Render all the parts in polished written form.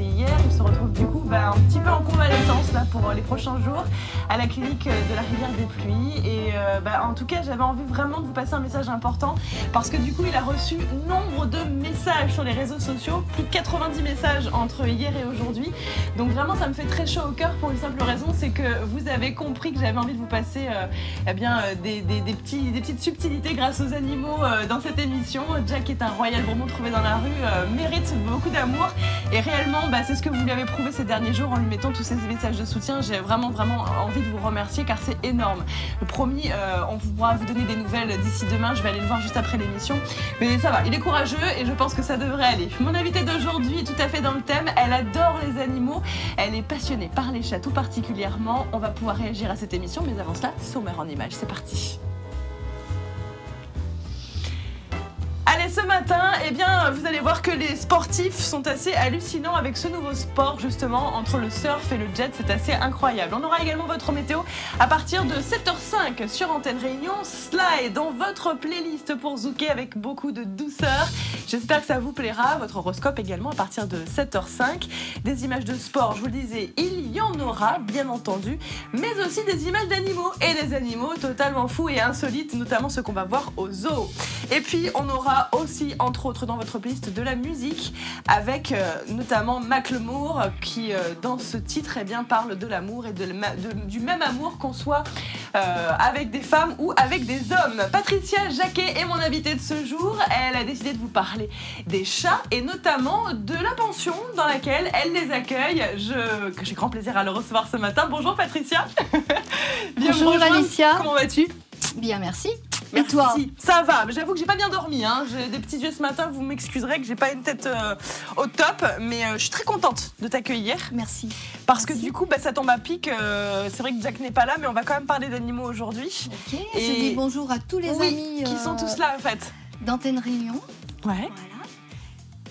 hier. Il se retrouve du coup un petit peu en convalescence là, pour les prochains jours à la clinique de la Rivière des Pluies. Et en tout cas, j'avais envie vraiment de vous passer un message important parce que du coup, il a reçu nombre de messages sur les réseaux sociaux, plus de 90 messages entre hier et aujourd'hui. Donc vraiment, ça me fait très chaud au cœur pour une simple raison, c'est que vous avez compris que j'avais envie de vous passer des petites subtilités grâce aux animaux dans cette émission. Jack est un royal bonbon trouvé dans la rue, mérite beaucoup d'amour et réellement c'est ce que vous lui avez prouvé ces derniers jours en lui mettant tous ces messages de soutien. J'ai vraiment envie de vous remercier car c'est énorme. Promis, on pourra vous donner des nouvelles d'ici demain, je vais aller le voir juste après l'émission, mais ça va, il est courageux et je pense que ça devrait aller. Mon invitée d'aujourd'hui est tout à fait dans le thème, elle adore les animaux, elle est passionnée par les chats tout particulièrement. On va pouvoir réagir à cette émission, mais avant cela, sommaire en images, c'est parti. Allez, ce matin, vous allez voir que les sportifs sont assez hallucinants avec ce nouveau sport, justement, entre le surf et le jet, c'est assez incroyable. On aura également votre météo à partir de 7h05 sur Antenne Réunion. Cela est dans votre playlist pour zouker avec beaucoup de douceur. J'espère que ça vous plaira. Votre horoscope également à partir de 7h05. Des images de sport, je vous le disais, il y en aura, bien entendu, mais aussi des images d'animaux et des animaux totalement fous et insolites, notamment ceux qu'on va voir au zoo. Et puis, on aura aussi, entre autres, dans votre playlist de la musique, avec notamment Macklemore, qui, dans ce titre, parle de l'amour et du même amour qu'on soit avec des femmes ou avec des hommes. Patricia Jacquet est mon invitée de ce jour. Elle a décidé de vous parler des chats et notamment de la pension dans laquelle elle les accueille. J'ai grand plaisir à le recevoir ce matin. Bonjour Patricia. Bonjour Alicia. Comment vas-tu? Bien, merci. Merci. Et toi? Ça va, j'avoue que j'ai pas bien dormi, hein. J'ai des petits yeux ce matin, vous m'excuserez que j'ai pas une tête au top, mais je suis très contente de t'accueillir. Merci. Parce que du coup, ça tombe à pic, c'est vrai que Jack n'est pas là, mais on va quand même parler d'animaux aujourd'hui. Ok, et je dis bonjour à tous les amis qui sont tous là en fait. d'Antenne Réunion. Ouais. Voilà.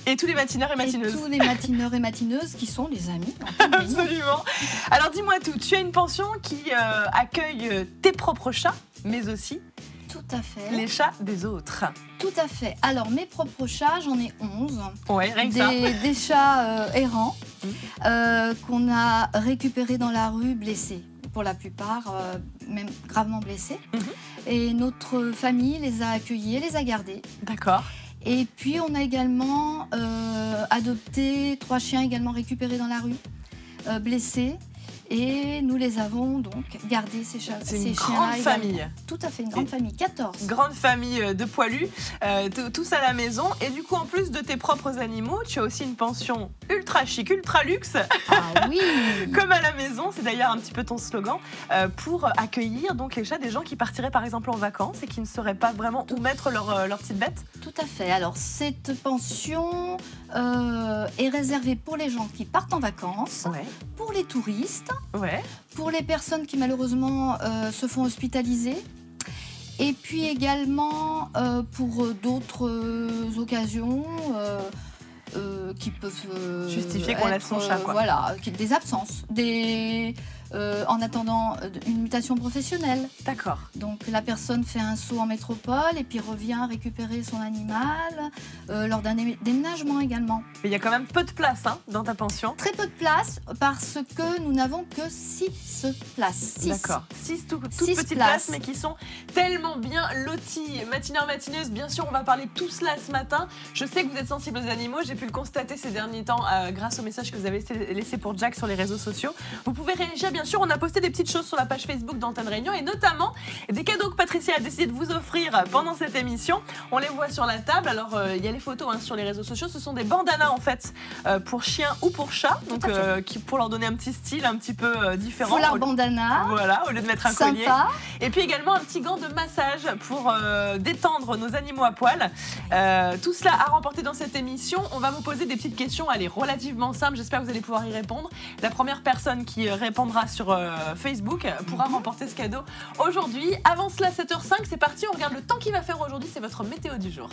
Et tous les matineurs et matineuses. Et tous les matineurs et matineuses qui sont les amis. Absolument. Alors dis-moi tout, tu as une pension qui accueille tes propres chats, mais aussi tout à fait. Les chats des autres. Tout à fait. Alors mes propres chats, j'en ai 11. Ouais, rien que ça. Des chats errants qu'on a récupérés dans la rue blessés. Pour la plupart, même gravement blessés. Et notre famille les a accueillis et les a gardés. D'accord. Et puis on a également adopté 3 chiens également récupérés dans la rue, blessés. Et nous les avons donc gardés, ces chiens-là. C'est une grande famille. Tout à fait, une grande famille, 14. Grande famille de poilus, tous à la maison. Et du coup, en plus de tes propres animaux, tu as aussi une pension ultra chic, ultra luxe. Ah oui. Comme à la maison, c'est d'ailleurs un petit peu ton slogan, pour accueillir donc les chats des gens qui partiraient par exemple en vacances et qui ne sauraient pas vraiment où mettre leur petite bête. Tout à fait. Alors cette pension est réservée pour les gens qui partent en vacances, pour les touristes, pour les personnes qui malheureusement se font hospitaliser, et puis également pour d'autres occasions qui peuvent justifier qu'on laisse son chat, quoi. Voilà, des absences, en attendant une mutation professionnelle. D'accord. Donc la personne fait un saut en métropole et puis revient récupérer son animal lors d'un déménagement également. Mais il y a quand même peu de place dans ta pension. Très peu de place parce que nous n'avons que 6 places. D'accord. 6 toutes petites places, mais qui sont tellement bien loties. Matineurs, matineuses, bien sûr, on va parler de tout cela ce matin. Je sais que vous êtes sensibles aux animaux, j'ai pu le constater ces derniers temps grâce aux messages que vous avez laissés pour Jack sur les réseaux sociaux. Vous pouvez réagir, bien sûr, on a posté des petites choses sur la page Facebook d'Antenne Réunion et notamment des cadeaux que Patricia a décidé de vous offrir pendant cette émission. On les voit sur la table. Alors, il y a les photos sur les réseaux sociaux. Ce sont des bandanas en fait pour chiens ou pour chats, donc pour leur donner un petit style un petit peu différent. Foulard bandana. Voilà, au lieu de mettre un collier. Et puis également un petit gant de massage pour détendre nos animaux à poil. Tout cela à remporter dans cette émission. On va vous poser des petites questions, allez, relativement simples. J'espère que vous allez pouvoir y répondre. La première personne qui répondra sur Facebook pourra remporter ce cadeau aujourd'hui. Avant cela, 7h05, c'est parti. On regarde le temps qu'il va faire aujourd'hui. C'est votre météo du jour.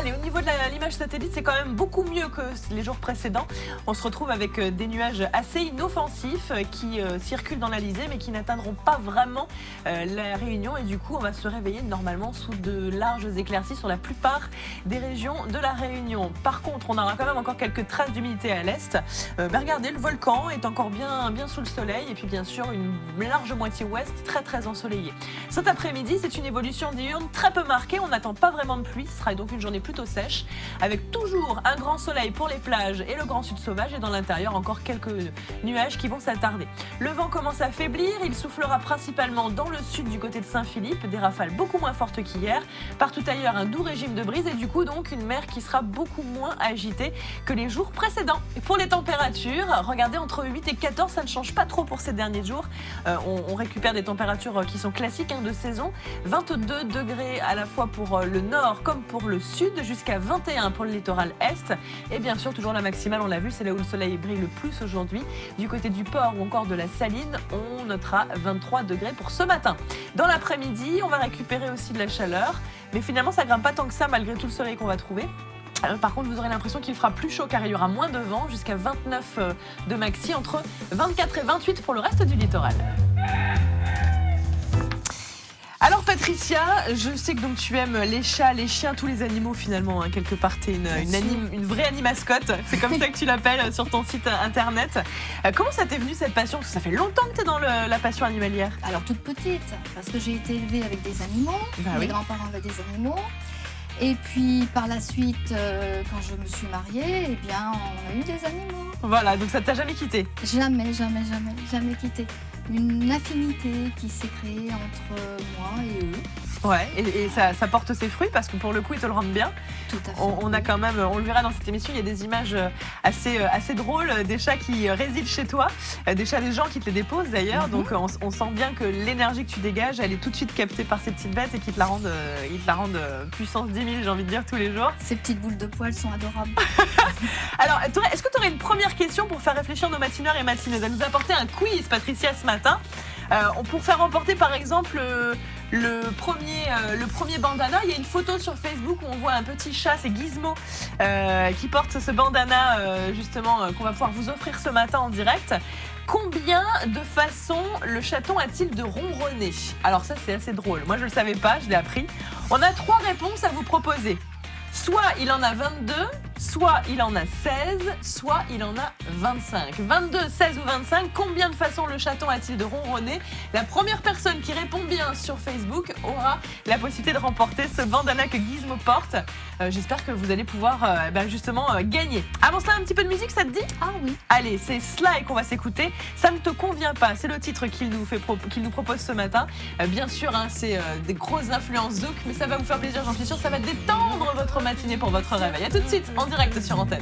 Allez, au niveau de l'image satellite, c'est quand même beaucoup mieux que les jours précédents. On se retrouve avec des nuages assez inoffensifs qui circulent dans l'Alizé, mais qui n'atteindront pas vraiment la Réunion. Et du coup, on va se réveiller normalement sous de larges éclaircies sur la plupart des régions de la Réunion. Par contre, on aura quand même encore quelques traces d'humidité à l'est. Regardez, le volcan est encore bien sous le soleil. Et puis, bien sûr, une large moitié ouest, très ensoleillée. Cet après-midi, c'est une évolution diurne très peu marquée. On n'attend pas vraiment de pluie. Ce sera donc une journée plutôt sèche, avec toujours un grand soleil pour les plages et le grand sud sauvage. Et dans l'intérieur, encore quelques nuages qui vont s'attarder. Le vent commence à faiblir. Il soufflera principalement dans le sud du côté de Saint-Philippe. Des rafales beaucoup moins fortes qu'hier. Partout ailleurs, un doux régime de brise et du coup, donc, une mer qui sera beaucoup moins agitée que les jours précédents. Et pour les températures, regardez, entre 8 et 14, ça ne change pas trop pour ces derniers jours. On récupère des températures qui sont classiques de saison. 22 degrés à la fois pour le nord comme pour le sud, jusqu'à 21 pour le littoral est. Et bien sûr, toujours la maximale, on l'a vu, c'est là où le soleil brille le plus aujourd'hui. Du côté du port ou encore de la Saline, on notera 23 degrés pour ce matin. Dans l'après-midi, on va récupérer aussi de la chaleur. Mais finalement, ça grimpe pas tant que ça malgré tout le soleil qu'on va trouver. Par contre, vous aurez l'impression qu'il fera plus chaud car il y aura moins de vent, jusqu'à 29 de maxi, entre 24 et 28 pour le reste du littoral. Alors Patricia, je sais que donc tu aimes les chats, les chiens, tous les animaux finalement, hein, quelque part, tu es une vraie animascotte, c'est comme ça que tu l'appelles sur ton site internet. Comment ça t'est venu cette passion? Parce que ça fait longtemps que tu es dans la passion animalière. Alors toute petite, parce que j'ai été élevée avec des animaux, mes grands-parents avaient des animaux. Et puis par la suite, quand je me suis mariée, eh bien, on a eu des animaux. Voilà, donc ça t'a jamais quitté? Jamais quitté. Une affinité qui s'est créée entre moi et eux. Ouais, et ça porte ses fruits parce que pour le coup, ils te le rendent bien. Tout à fait. On a quand même, on le verra dans cette émission, il y a des images assez drôles, des chats qui résident chez toi, des chats des gens qui te les déposent d'ailleurs. Donc on sent bien que l'énergie que tu dégages, elle est tout de suite captée par ces petites bêtes et qui te la rendent, puissance 10 000, j'ai envie de dire, tous les jours. Ces petites boules de poils sont adorables. Alors, est-ce que tu aurais une première question pour faire réfléchir nos matineurs et matineuses? Elle nous a apporté un quiz, Patricia, ce matin. Pour faire remporter par exemple le premier bandana, il y a une photo sur Facebook où on voit un petit chat, c'est Gizmo, qui porte ce bandana justement qu'on va pouvoir vous offrir ce matin en direct. Combien de façons le chaton a-t-il de ronronner? Alors ça, c'est assez drôle, moi je ne le savais pas, je l'ai appris. On a 3 réponses à vous proposer. Soit il en a 22, soit il en a 16, soit il en a 25. 22, 16 ou 25, combien de façons le chaton a-t-il de ronronner? La première personne qui répond bien sur Facebook aura la possibilité de remporter ce bandana que Gizmo porte. J'espère que vous allez pouvoir justement gagner. Avant cela, un petit peu de musique, ça te dit? Ah oui. Allez, c'est Sly qu'on va s'écouter. Ça ne te convient pas, c'est le titre qu'il nous propose ce matin. Bien sûr, hein, c'est des grosses influences zouk, mais ça va vous faire plaisir, j'en suis sûre. Ça va détendre votre matinée pour votre réveil. A tout de suite en direct sur Antenne.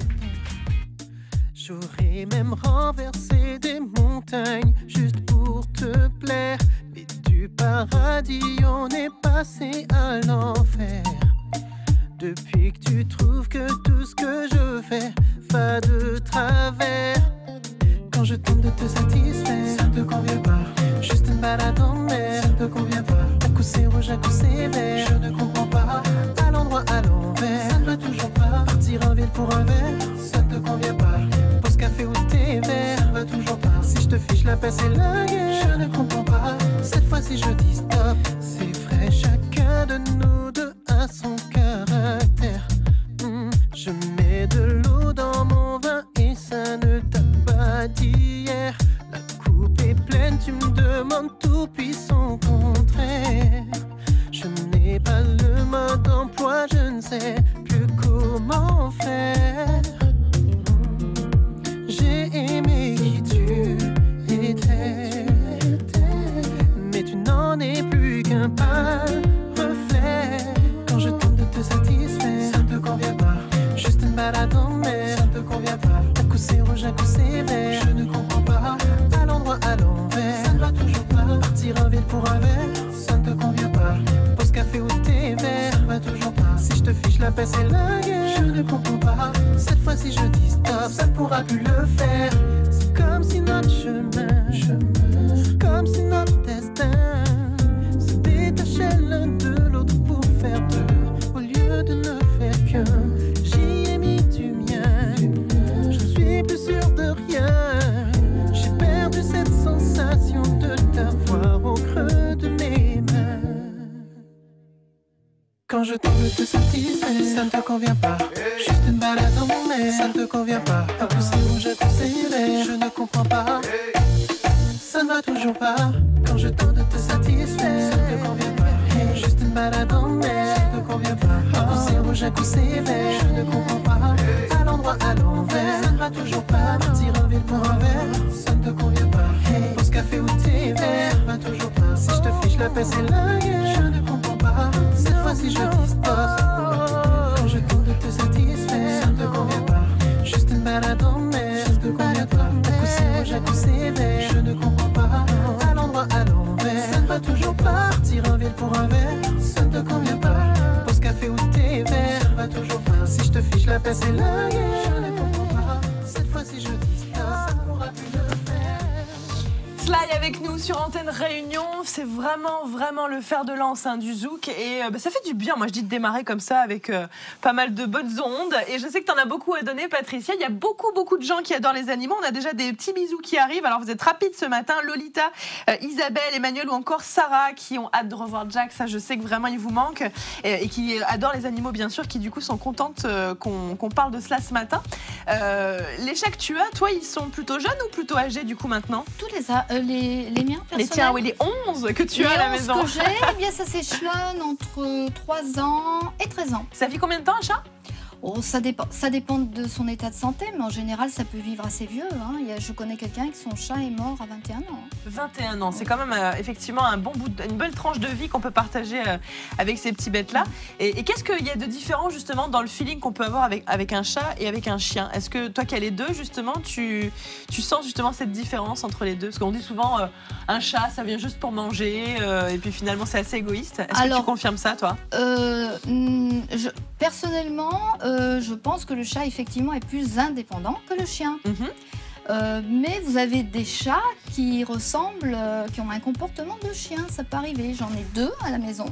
J'aurais même renversé des montagnes juste pour te plaire. Mais du paradis, on est passé à l'enfer. Depuis que tu trouves que tout ce que je fais va de travers. Quand je tente de te satisfaire, ça ne te convient pas. Juste une balade en mer, ça ne te convient pas. À coup c'est rouge, à coup c'est vert, je ne comprends pas. À l'endroit, à l'envers, ça ne va toujours pas. Partir en ville pour un verre, ça ne te convient pas. Pause café ou thé vert, ça ne va toujours pas. Si je te fiche la paix, c'est la guerre, je ne comprends pas. Cette fois-ci je dis stop, c'est vrai, chacun de nous deux a son caractère. Je mets de l'eau dans mon vin et ça ne t'a pas d'hier. La coupe est pleine, tu me demandes tout puis son contraire. Je n'ai pas le mode d'emploi, je ne sais plus comment faire. J'ai aimé qui tu étais, mais tu n'en es plus qu'un pâle reflet. Quand je tente de te satisfaire, ça ne te convient pas. Juste une balade en mer, ça ne te convient pas. À coup c'est rouge, à coup c'est vert, je ne comprends pas. À l'endroit, à l'envers, ça ne va toujours pas. Partir en ville pour un verre, ça ne te convient pas. Pause café ou thé vert, ça ne va toujours pas. Si je te fiche la paix, c'est la guerre, je ne comprends pas. Cette fois-ci je dis stop, ça ne pourra plus le faire. C'est comme si notre chemin, comme si notre destin se détachait l'un de l'autre pour faire deux, au lieu de ne faire qu'un. Quand je tente de te satisfaire, ça ne te convient pas. Juste une balade en mer, ça ne te convient pas. Un coup c'est rouge, un coup c'est vert, je ne comprends pas. Ça ne va toujours pas. Quand je tente de te satisfaire, ça ne te convient pas. Juste une balade en mer, ça ne te convient pas. Un coup c'est rouge, un coup c'est vert, je ne comprends pas. À l'endroit, à l'envers, ça ne va toujours pas. Partir en ville pour un verre, ça ne te convient pas. Pause café ou thé vert, ça ne va toujours pas. Si je te fiche la paix, c'est la guerre, je ne comprends pas. Cette fois-ci je dis stop. Quand je tente de te satisfaire, ça ne te convient pas. Juste une balade en mer, ça ne te convient pas. Un coup c'est rouge, un coup c'est vert, je ne comprends pas. À l'endroit, à l'envers, ça ne va toujours pas. Partir en ville pour un verre, ça ne te convient pas. Pause café ou thé vert, ça ne va toujours pas. Si je te fiche la paix, c'est la guerre, je ne comprends pas. Cette fois-ci je dis stop, ça ne pourra plus le faire. Sly avec nous sur Antenne Réunion, c'est vraiment le fer de lance du zouk et ça fait du bien, moi je dis de démarrer comme ça avec pas mal de bonnes ondes et je sais que tu en as beaucoup à donner Patricia, il y a beaucoup de gens qui adorent les animaux, on a déjà des petits bisous qui arrivent, alors vous êtes rapides ce matin, Lolita, Isabelle, Emmanuel ou encore Sarah qui ont hâte de revoir Jack, ça je sais que vraiment il vous manque et qui adorent les animaux bien sûr, qui du coup sont contentes qu'on parle de cela ce matin. Les chats que tu as, toi ils sont plutôt jeunes ou plutôt âgés du coup maintenant? Tous les miens personnels. Les tiens, oui, les 11 que tu as à la maison. Les 11 que j'ai, eh bien ça s'échelonne entre 3 ans et 13 ans. Ça vit combien de temps un chat? Oh, ça dépend de son état de santé, mais en général, ça peut vivre assez vieux. Hein. Je connais quelqu'un qui son chat est mort à 21 ans. 21 ans, c'est quand même effectivement une belle tranche de vie qu'on peut partager avec ces petits bêtes-là. Et qu'est-ce qu'il y a de différent justement dans le feeling qu'on peut avoir avec un chat et avec un chien? Est-ce que toi qui as les deux, justement, tu sens justement cette différence entre les deux? Parce qu'on dit souvent, un chat, ça vient juste pour manger, et puis finalement, c'est assez égoïste. Est-ce que tu confirmes ça, toi? Personnellement, je pense que le chat, effectivement, est plus indépendant que le chien. Mais vous avez des chats qui ressemblent, qui ont un comportement de chien, ça peut arriver. J'en ai 2 à la maison.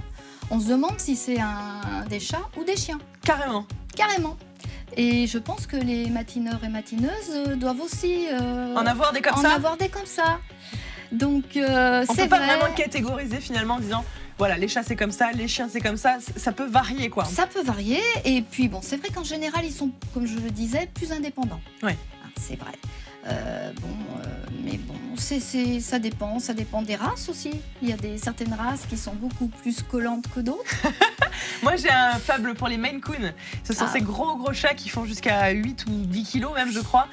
On se demande si c'est des chats ou des chiens. Carrément. Carrément. Et je pense que les matineurs et matineuses doivent aussi en avoir des comme ça. Donc, on ne peut pas vraiment catégoriser finalement en disant... Voilà, les chats c'est comme ça, les chiens c'est comme ça peut varier quoi. Ça peut varier et puis bon, c'est vrai qu'en général ils sont, comme je le disais, plus indépendants. Ouais. C'est vrai. Mais bon, ça dépend des races aussi. Il y a certaines races qui sont beaucoup plus collantes que d'autres. Moi j'ai un faible pour les Maine Coon. Ce sont ces gros chats qui font jusqu'à 8 ou 10 kilos même je crois.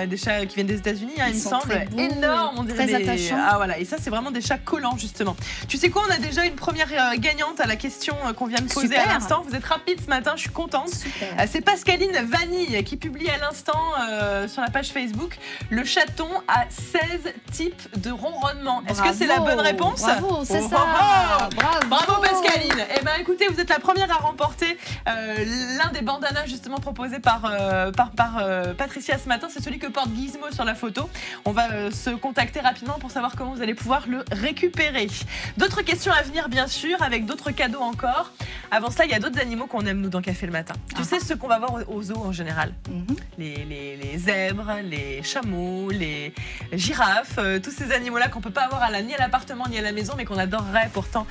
Des chats qui viennent des États-Unis, il me semble. Énormes, on dirait très attachants. Ah voilà, et ça c'est vraiment des chats collants justement. Tu sais quoi, on a déjà une première gagnante à la question qu'on vient de poser à l'instant. Vous êtes rapide ce matin, je suis contente. C'est Pascaline Vanille qui publie à l'instant sur la page Facebook le chaton a 16 types de ronronnement. Est-ce que c'est la bonne réponse? Bravo, c'est ça. Bravo Pascaline. Eh bien écoutez, vous êtes la première à remporter l'un des bandanas justement proposés par Patricia ce matin. C'est celui que porte Gizmo sur la photo. On va se contacter rapidement pour savoir comment vous allez pouvoir le récupérer. D'autres questions à venir bien sûr, avec d'autres cadeaux encore. Avant cela, il y a d'autres animaux qu'on aime nous dans Café le matin. Tu sais ce qu'on va voir aux zoos en général? Les zèbres, les chameaux, les girafes, tous ces animaux-là qu'on peut pas avoir ni à l'appartement ni à la maison, mais qu'on adorerait pourtant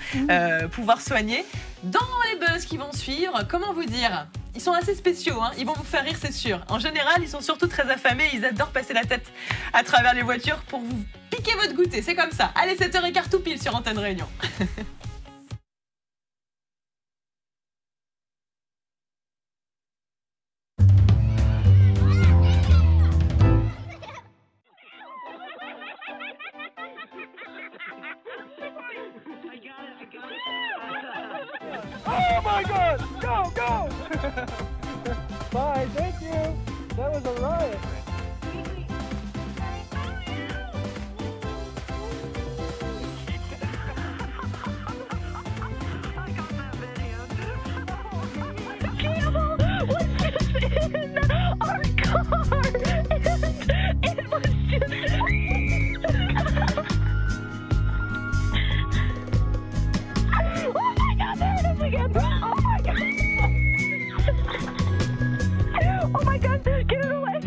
pouvoir soigner. Dans les buzz qui vont suivre, comment vous dire, ils sont assez spéciaux, hein, ils vont vous faire rire c'est sûr. En général, ils sont surtout très affamés, ils adorent passer la tête à travers les voitures pour vous piquer votre goûter, c'est comme ça. Allez, 7h15 tout pile sur Antenne Réunion. Oh my God! Go, go! Bye, thank you. That was a riot. Campbell was just in our car, and it was just... Oh my God, there it is again! Oh my God! Oh my God, get it away!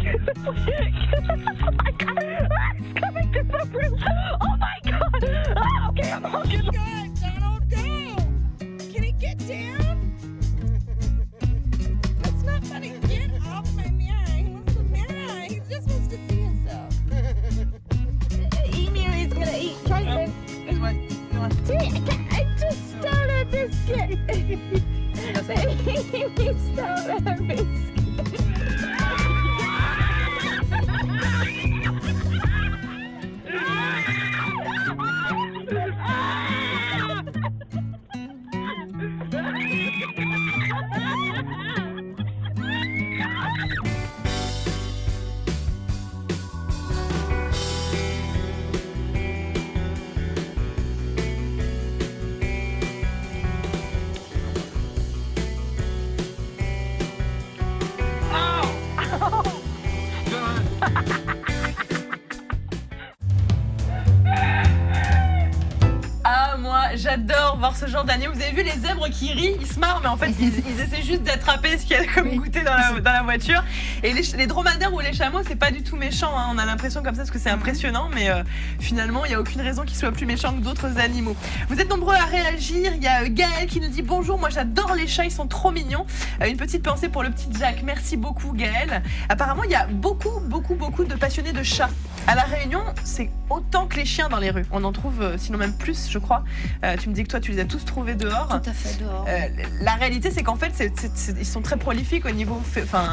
J'adore voir ce genre d'animaux. Vous avez vu les zèbres qui rient, ils se marrent, mais en fait ils essaient juste d'attraper ce qu'il y a comme goûter dans la voiture. Et les dromadaires ou les chameaux, c'est pas du tout méchant, hein. On a l'impression comme ça parce que c'est impressionnant, mais finalement il n'y a aucune raison qu'ils soient plus méchants que d'autres animaux. Vous êtes nombreux à réagir. Il y a Gaël qui nous dit bonjour, moi j'adore les chats, ils sont trop mignons. Une petite pensée pour le petit Jack. Merci beaucoup Gaël. Apparemment il y a beaucoup de passionnés de chats. À La Réunion, c'est autant que les chiens dans les rues. On en trouve sinon même plus, je crois. Tu me dis que toi, tu les as tous trouvés dehors. Tout à fait, dehors. La réalité, c'est qu'en fait, ils sont très prolifiques au niveau... Enfin,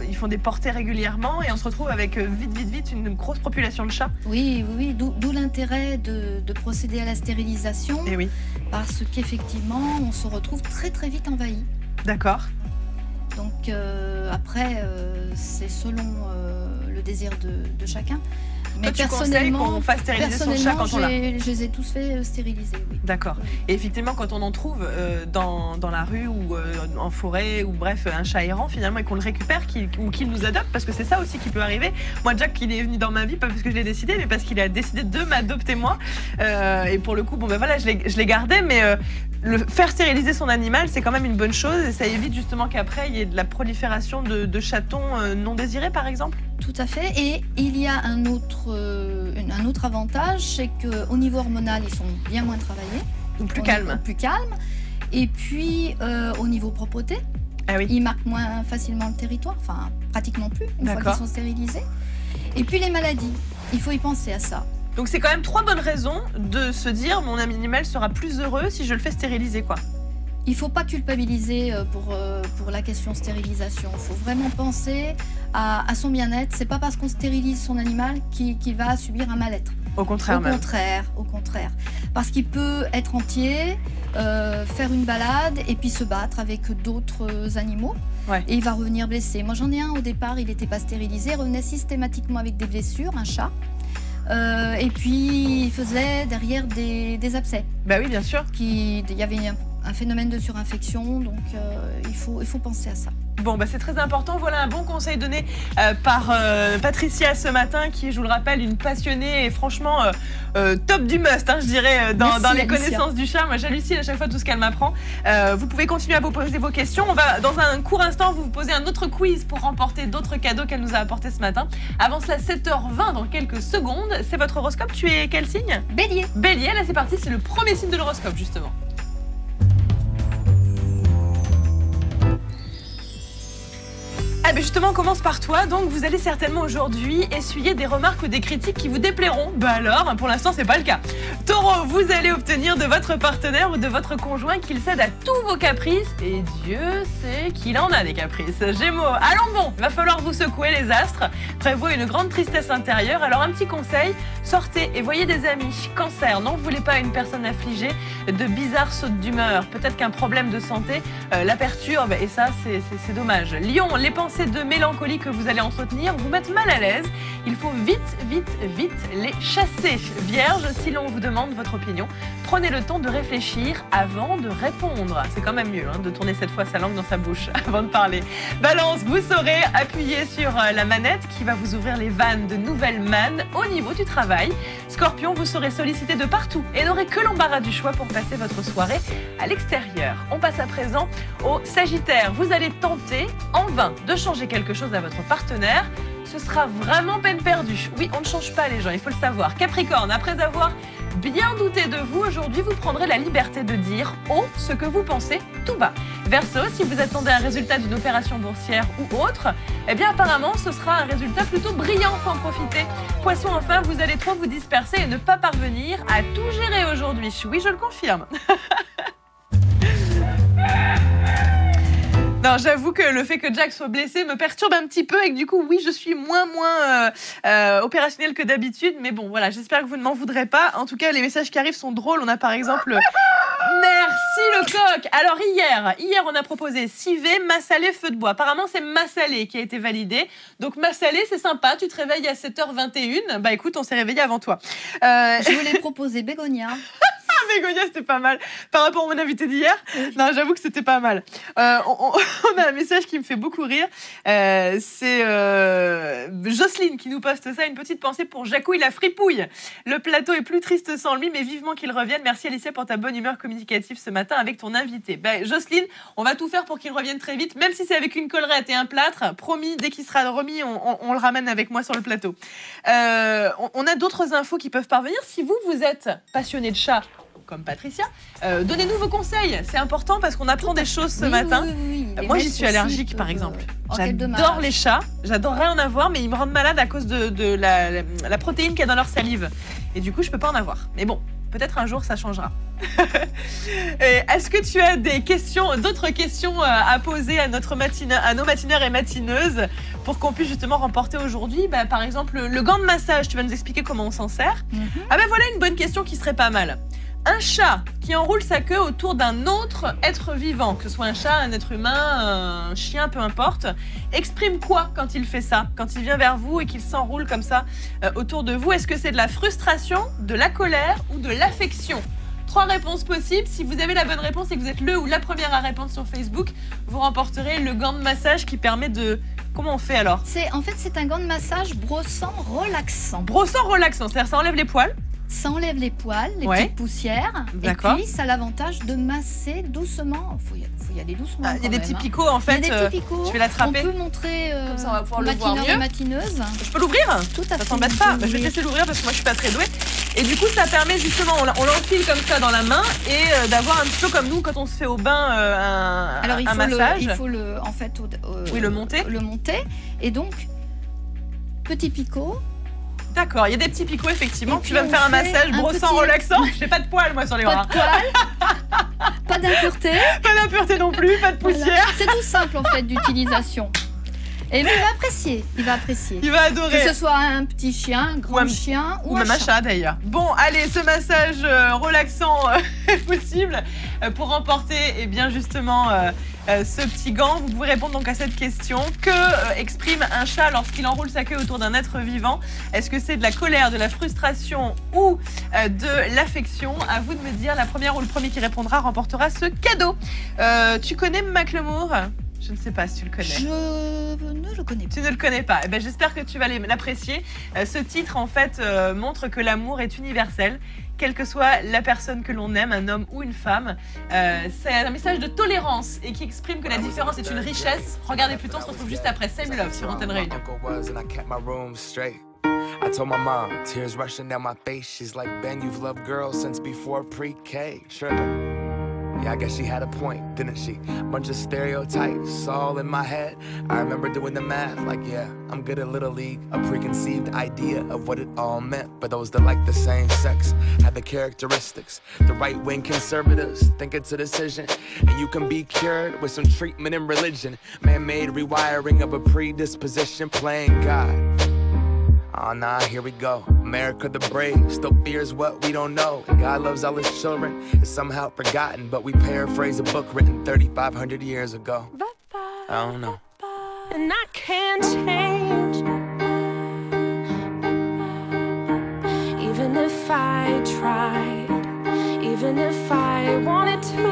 ils font des portées régulièrement et on se retrouve avec vite une grosse population de chats. Oui. D'où l'intérêt de procéder à la stérilisation. Et oui. Parce qu'effectivement, on se retrouve très vite envahi. D'accord. Donc après, c'est selon le désir de chacun. Mais toi, tu conseilles qu'on fasse stériliser son chat quand on l'a? Je les ai tous fait stériliser, oui. D'accord. Et effectivement, quand on en trouve dans la rue ou en forêt, ou bref, un chat errant finalement, et qu'on le récupère ou qu'il nous adopte, parce que c'est ça aussi qui peut arriver. Moi, Jack, il est venu dans ma vie, pas parce que je l'ai décidé, mais parce qu'il a décidé de m'adopter moi. Et pour le coup, bon ben voilà, je l'ai gardé, mais faire stériliser son animal, c'est quand même une bonne chose. Et ça évite justement qu'après, il y ait de la prolifération de chatons non désirés, par exemple. Tout à fait. Et il y a un autre avantage, c'est qu'au niveau hormonal, ils sont bien moins travaillés. Donc plus calmes. Plus calmes. Et puis, au niveau propreté, ils marquent moins facilement le territoire. Enfin, pratiquement plus, une fois qu'ils sont stérilisés. Et puis les maladies, il faut y penser à ça. Donc c'est quand même 3 bonnes raisons de se dire mon animal sera plus heureux si je le fais stériliser, quoi. Il ne faut pas culpabiliser pour la question stérilisation. Il faut vraiment penser à son bien-être. C'est pas parce qu'on stérilise son animal qu'il va subir un mal-être. Au contraire. Au contraire. Parce qu'il peut être entier, faire une balade et puis se battre avec d'autres animaux. Ouais. Et il va revenir blessé. Moi j'en ai un au départ, il n'était pas stérilisé, il revenait systématiquement avec des blessures, un chat. Et puis il faisait derrière des abcès. Bah oui, bien sûr. Il y avait un phénomène de surinfection, donc il faut penser à ça. Bon, bah c'est très important. Voilà un bon conseil donné par Patricia ce matin, qui est, je vous le rappelle, une passionnée et franchement top du must, hein, je dirais, dans les connaissances du chat. Moi, j'hallucine à chaque fois tout ce qu'elle m'apprend. Vous pouvez continuer à vous poser vos questions. On va, dans un court instant, vous poser un autre quiz pour remporter d'autres cadeaux qu'elle nous a apportés ce matin. Avant cela, 7h20 dans quelques secondes. C'est votre horoscope. Tu es quel signe? Bélier. Bélier, là c'est parti, c'est le premier signe de l'horoscope, justement. Ah ben justement, on commence par toi. Donc vous allez certainement aujourd'hui essuyer des remarques ou des critiques qui vous déplairont. Bah alors, pour l'instant c'est pas le cas. Taureau, vous allez obtenir de votre partenaire ou de votre conjoint qu'il cède à tous vos caprices. Et Dieu sait qu'il en a des caprices. Gémeaux, allons bon, va falloir vous secouer les astres. Prévoit une grande tristesse intérieure. Alors un petit conseil, sortez et voyez des amis. Cancer, n'en voulez pas une personne affligée de bizarres sautes d'humeur. Peut-être qu'un problème de santé la perturbe et ça c'est dommage. Lion, les pensées de mélancolie que vous allez entretenir vous mettent mal à l'aise. Il faut vite les chasser. Vierge, si l'on vous demande votre opinion, prenez le temps de réfléchir avant de répondre. C'est quand même mieux hein, de tourner cette fois sa langue dans sa bouche avant de parler. Balance, vous saurez appuyer sur la manette qui va vous ouvrir les vannes de nouvelles mannes au niveau du travail. Scorpion, vous serez sollicité de partout et n'aurez que l'embarras du choix pour passer votre soirée à l'extérieur. On passe à présent au Sagittaire. Vous allez tenter en vain de changer quelque chose à votre partenaire. Ce sera vraiment peine perdue. Oui, on ne change pas les gens, il faut le savoir. Capricorne, après avoir bien douté de vous, aujourd'hui vous prendrez la liberté de dire haut ce que vous pensez tout bas. Verseau, si vous attendez un résultat d'une opération boursière ou autre, eh bien apparemment ce sera un résultat plutôt brillant, faut en profiter. Poisson, enfin, vous allez trop vous disperser et ne pas parvenir à tout gérer aujourd'hui. Oui, je le confirme. Non, j'avoue que le fait que Jack soit blessé me perturbe un petit peu et que du coup, oui, je suis moins opérationnelle que d'habitude. Mais bon, voilà, j'espère que vous ne m'en voudrez pas. En tout cas, les messages qui arrivent sont drôles. On a par exemple... Merci le coq. Alors hier, on a proposé civet, massalé, feu de bois. Apparemment, c'est massalé qui a été validé. Donc massalé, c'est sympa. Tu te réveilles à 7h21. Bah écoute, on s'est réveillé avant toi. Je voulais proposer bégonia. Bégonia, c'était pas mal. Par rapport à mon invité d'hier, non, j'avoue que c'était pas mal. On a un message qui me fait beaucoup rire. C'est Jocelyne qui nous poste ça. Une petite pensée pour Jacouille la fripouille. Le plateau est plus triste sans lui, mais vivement qu'il revienne. Merci Alicia pour ta bonne humeur communicative ce matin avec ton invité. Jocelyne, on va tout faire pour qu'il revienne très vite, même si c'est avec une collerette et un plâtre. Promis, dès qu'il sera remis, on le ramène avec moi sur le plateau. On a d'autres infos qui peuvent parvenir. Si vous êtes passionné de chats, comme Patricia, donnez-nous vos conseils. C'est important parce qu'on apprend des choses ce matin. Oui. Moi, j'y suis allergique, par exemple. J'adore les chats. J'adorerais en avoir, mais ils me rendent malade à cause de la protéine qu'il y a dans leur salive. Et du coup, je peux pas en avoir. Mais bon, peut-être un jour, ça changera. Est-ce que tu as d'autres questions à poser à nos matineurs et matineuses pour qu'on puisse justement remporter aujourd'hui, par exemple, le gant de massage. Tu vas nous expliquer comment on s'en sert. Voilà une bonne question qui serait pas mal. Un chat qui enroule sa queue autour d'un autre être vivant, que ce soit un chat, un être humain, un chien, peu importe, exprime quoi quand il fait ça, quand il vient vers vous et qu'il s'enroule comme ça autour de vous? Est-ce que c'est de la frustration, de la colère ou de l'affection? 3 réponses possibles. Si vous avez la bonne réponse et que vous êtes le ou la première à répondre sur Facebook, vous remporterez le gant de massage qui permet de... Comment on fait alors? C'est un gant de massage brossant relaxant. Brossant relaxant, c'est-à-dire ça enlève les poils? Ça enlève les poils, les petites poussières. D'accord. Et puis, ça a l'avantage de masser doucement. Il faut y aller doucement. Il y a des petits picots, en fait. Il y a des petits picots. Je vais l'attraper. On peut montrer comme ça, on va pouvoir le voir mieux. Et matineuses. Je peux l'ouvrir? Tout à fait. Ça t'embête pas? Je vais te laisser l'ouvrir parce que moi, je suis pas très douée. Et du coup, ça permet justement, on l'enfile comme ça dans la main et d'avoir un petit peu comme nous quand on se fait au bain un massage. Il faut le monter. Le monter. Et donc, petit picot. D'accord, il y a des petits picots, effectivement. Tu vas me faire un massage brossant, relaxant. J'ai pas de poils, moi, sur les bras. Pas de poils, pas d'impureté. Pas d'impureté non plus, pas de poussière. Voilà. C'est tout simple, en fait, d'utilisation. Et lui, il va apprécier. Il va adorer. Que ce soit un petit chien, un grand chien ou même un chat, d'ailleurs. Bon, allez, ce massage relaxant est possible pour remporter, bien justement... ce petit gant. Vous pouvez répondre donc à cette question. Que exprime un chat lorsqu'il enroule sa queue autour d'un être vivant? Est-ce que c'est de la colère, de la frustration ou de l'affection? À vous de me dire. La première ou le premier qui répondra remportera ce cadeau. Tu connais Macklemore? Je ne sais pas si tu le connais. Je ne le connais pas. Tu ne le connais pas. J'espère que tu vas l'apprécier. Ce titre, en fait, montre que l'amour est universel. Quelle que soit la personne que l'on aime, un homme ou une femme. C'est un message de tolérance et qui exprime que la différence est une richesse. Regardez plutôt, on se retrouve juste après Same Love sur Antenne Réunion. I told my mom, tears rushing down my face. She's like, Ben, you've loved girls since before pre-K. Tripping. Yeah, I guess she had a point, didn't she? Bunch of stereotypes all in my head. I remember doing the math, like, yeah, I'm good at Little League. A preconceived idea of what it all meant. But those that like the same sex have the characteristics. The right-wing conservatives think it's a decision. And you can be cured with some treatment in religion. Man-made rewiring of a predisposition, playing God. Oh nah, here we go. America the brave still fears what we don't know. God loves all his children. It's somehow forgotten, but we paraphrase a book written 3,500 years ago. I don't know. And I can't change, even if I tried, even if I wanted to.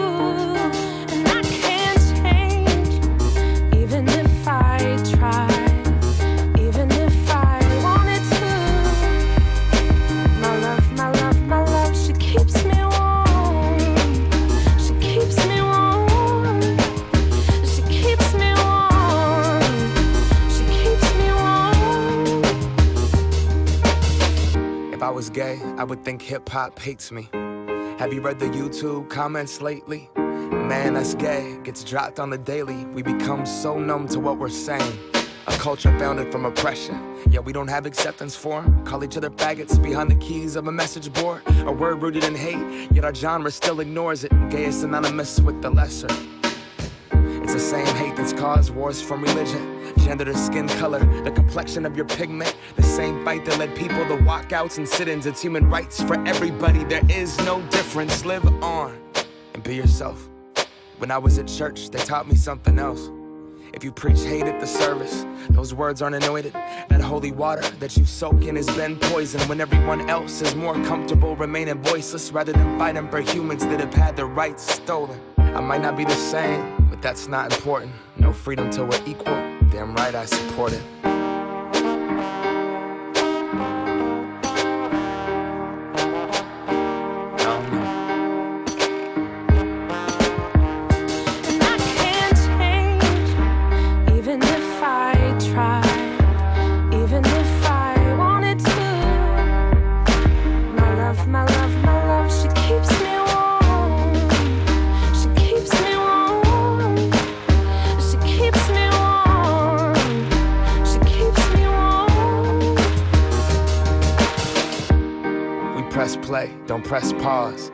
And I can't change, even if I tried. If I was gay, I would think hip-hop hates me. Have you read the YouTube comments lately? Man, that's gay, gets dropped on the daily. We become so numb to what we're saying. A culture founded from oppression. Yeah, we don't have acceptance for 'em. Call each other faggots behind the keys of a message board. A word rooted in hate, yet our genre still ignores it. Gay is synonymous with the lesser. It's the same hate that's caused wars from religion, gender to skin color, the complexion of your pigment. The same fight that led people to walkouts and sit-ins. It's human rights for everybody. There is no difference. Live on and be yourself. When I was at church, they taught me something else. If you preach hate at the service, those words aren't anointed. That holy water that you soak in has been poisoned. When everyone else is more comfortable remaining voiceless rather than fighting for humans that have had their rights stolen. I might not be the same, but that's not important. No freedom till we're equal. Damn right I support it. Press play, don't press pause.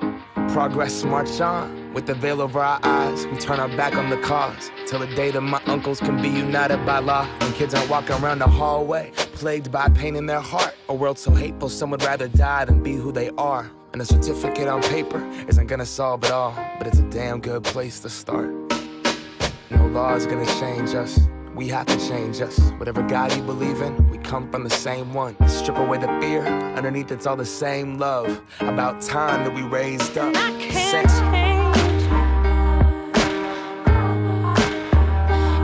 Progress march on, with the veil over our eyes. We turn our back on the cause, till the day that my uncles can be united by law. When kids aren't walking around the hallway, plagued by pain in their heart. A world so hateful, some would rather die than be who they are. And a certificate on paper isn't gonna solve it all, but it's a damn good place to start. No law is gonna change us. We have to change us. Whatever God you believe in, we come from the same one. Strip away the fear, underneath it's all the same love. About time that we raised up. I can't change.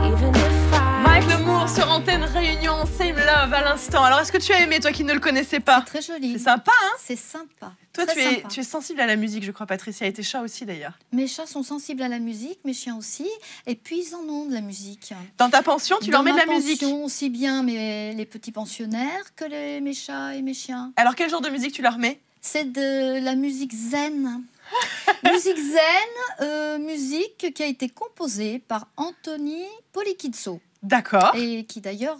Even if I... Mike L'Amour sur Antenne Réunion, Same Love à l'instant. Alors est-ce que tu as aimé, toi qui ne le connaissais pas? C'est très joli. C'est sympa, hein? C'est sympa. Toi, tu es sensible à la musique, je crois, Patricia, et tes chats aussi, d'ailleurs. Mes chats sont sensibles à la musique, mes chiens aussi, et puis ils en ont de la musique. Dans ta pension, tu leur mets de la musique? Dans ma pension, aussi bien les petits pensionnaires que mes chats et mes chiens. Alors, quel genre de musique tu leur mets? C'est de la musique zen. Musique zen, musique qui a été composée par Anthony Polikitso. D'accord. Et qui, d'ailleurs,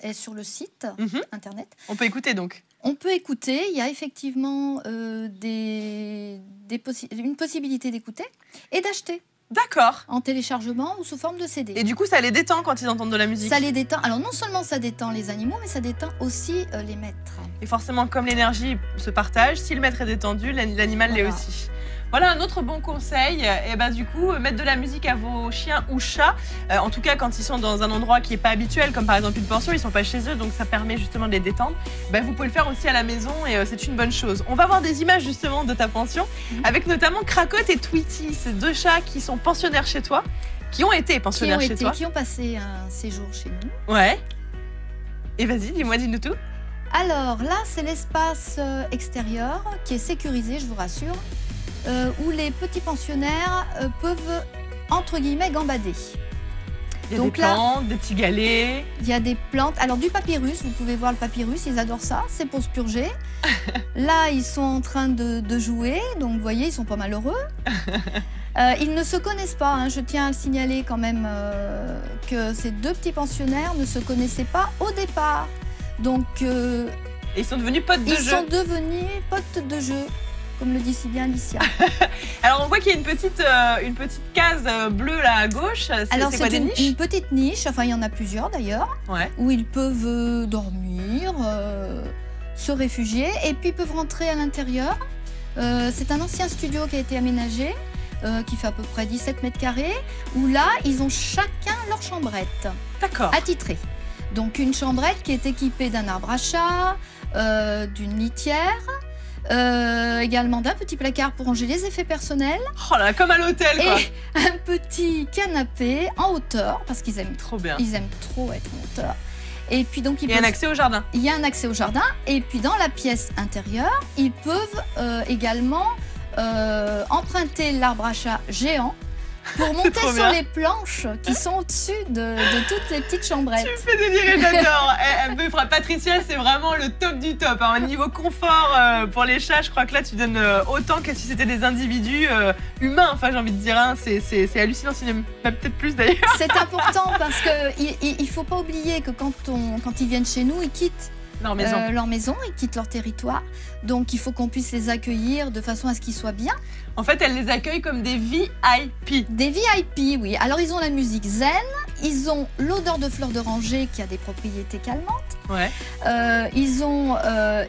est sur le site internet. On peut écouter, donc? On peut écouter, il y a effectivement une possibilité d'écouter et d'acheter. D'accord. En téléchargement ou sous forme de CD. Et du coup, ça les détend quand ils entendent de la musique? Ça les détend. Alors non seulement ça détend les animaux, mais ça détend aussi les maîtres. Et forcément, comme l'énergie se partage, si le maître est détendu, l'animal l'est aussi. Voilà un autre bon conseil, et bah du coup mettre de la musique à vos chiens ou chats, en tout cas quand ils sont dans un endroit qui n'est pas habituel, comme par exemple une pension, ils sont pas chez eux, donc ça permet justement de les détendre. Bah, vous pouvez le faire aussi à la maison et c'est une bonne chose. On va voir des images justement de ta pension, avec notamment Cracotte et Tweety, ces deux chats qui sont pensionnaires chez toi, qui ont été pensionnaires chez toi. Qui ont passé un séjour chez nous. Ouais. Et vas-y, dis-nous tout. Alors là, c'est l'espace extérieur qui est sécurisé, je vous rassure. Où les petits pensionnaires peuvent, entre guillemets, gambader. Il y a des plantes, des petits galets. Il y a des plantes. Alors du papyrus, vous pouvez voir le papyrus, ils adorent ça, c'est pour se purger. Là, ils sont en train de jouer, donc vous voyez, ils sont pas malheureux. Ils ne se connaissent pas, hein. Je tiens à le signaler quand même que ces deux petits pensionnaires ne se connaissaient pas au départ. Donc, et ils sont devenus potes de jeu. Ils sont devenus potes de jeu. Comme le dit si bien Alicia. Alors on voit qu'il y a une petite case bleue là à gauche. Alors c'est quoi, des niches? Une petite niche, enfin il y en a plusieurs d'ailleurs, où ils peuvent dormir, se réfugier et puis ils peuvent rentrer à l'intérieur. C'est un ancien studio qui a été aménagé, qui fait à peu près 17 mètres carrés, où là ils ont chacun leur chambrette. D'accord. Attitrée. Donc une chambrette qui est équipée d'un arbre à chat, d'une litière. Également d'un petit placard pour ranger les effets personnels. Oh là, comme à l'hôtel quoi. Et un petit canapé en hauteur, parce qu'ils aiment trop bien. Ils aiment trop être en hauteur. Et puis donc il y a un accès au jardin. Il y a un accès au jardin. Et puis dans la pièce intérieure, ils peuvent également emprunter l'arbre à chat géant pour monter sur les planches qui sont au-dessus de toutes les petites chambrettes. Tu me fais délirer, j'adore. Patricia, c'est vraiment le top du top. Au niveau confort pour les chats, je crois que là, tu donnes autant que si c'était des individus humains. Enfin, j'ai envie de dire, hein, c'est hallucinant, c'est même peut-être plus d'ailleurs. C'est important parce qu'il ne faut pas oublier que quand ils viennent chez nous, ils quittent leur maison, ils quittent leur territoire. Donc il faut qu'on puisse les accueillir de façon à ce qu'ils soient bien. En fait, elle les accueille comme des VIP. Des VIP, oui. Alors ils ont la musique zen, ils ont l'odeur de fleurs d'oranger qui a des propriétés calmantes. Ouais. Ils ont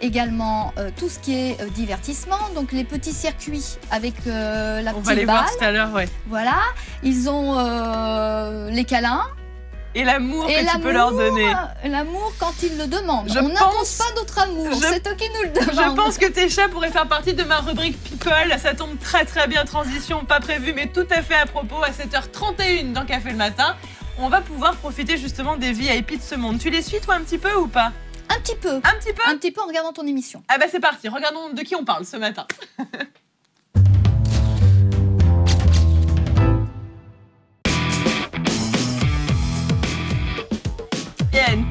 également tout ce qui est divertissement, donc les petits circuits avec la petite balle. On va les voir tout à l'heure, ouais. Voilà. Ils ont les câlins. Et l'amour que tu peux leur donner. L'amour quand ils le demandent. On n'impose pas d'autre amour, c'est eux qui nous le demandent. Je pense que tes chats pourraient faire partie de ma rubrique People. Ça tombe très bien, transition pas prévue, mais tout à fait à propos. À 7h31 dans Café le matin, on va pouvoir profiter justement des VIP de ce monde. Tu les suis toi un petit peu ou pas? Un petit peu. Un petit peu? Un petit peu en regardant ton émission. Ah bah c'est parti, regardons de qui on parle ce matin.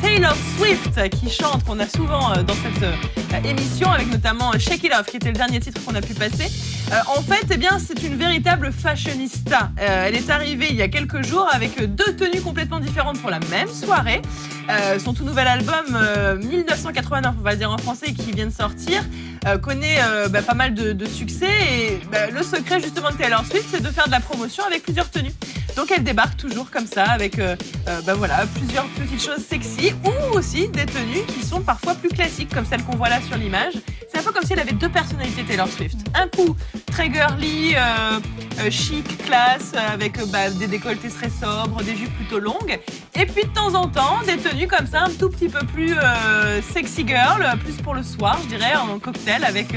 Taylor Swift qui chante, qu'on a souvent dans cette émission, avec notamment Shake It Off qui était le dernier titre qu'on a pu passer. En fait, eh bien, c'est une véritable fashionista. Elle est arrivée il y a quelques jours avec 2 tenues complètement différentes pour la même soirée. Son tout nouvel album 1989, on va le dire en français, qui vient de sortir, connaît pas mal de succès. Et le secret justement de Taylor Swift, c'est de faire de la promotion avec plusieurs tenues. Donc elle débarque toujours comme ça avec voilà, plusieurs petites choses sexy ou aussi des tenues qui sont parfois plus classiques comme celles qu'on voit là sur l'image. C'est un peu comme si elle avait 2 personnalités Taylor Swift. Un coup très girly, chic, classe, avec des décolletés très sobres, des jupes plutôt longues. Et puis de temps en temps, des tenues comme ça un tout petit peu plus sexy girl, plus pour le soir je dirais, en cocktail avec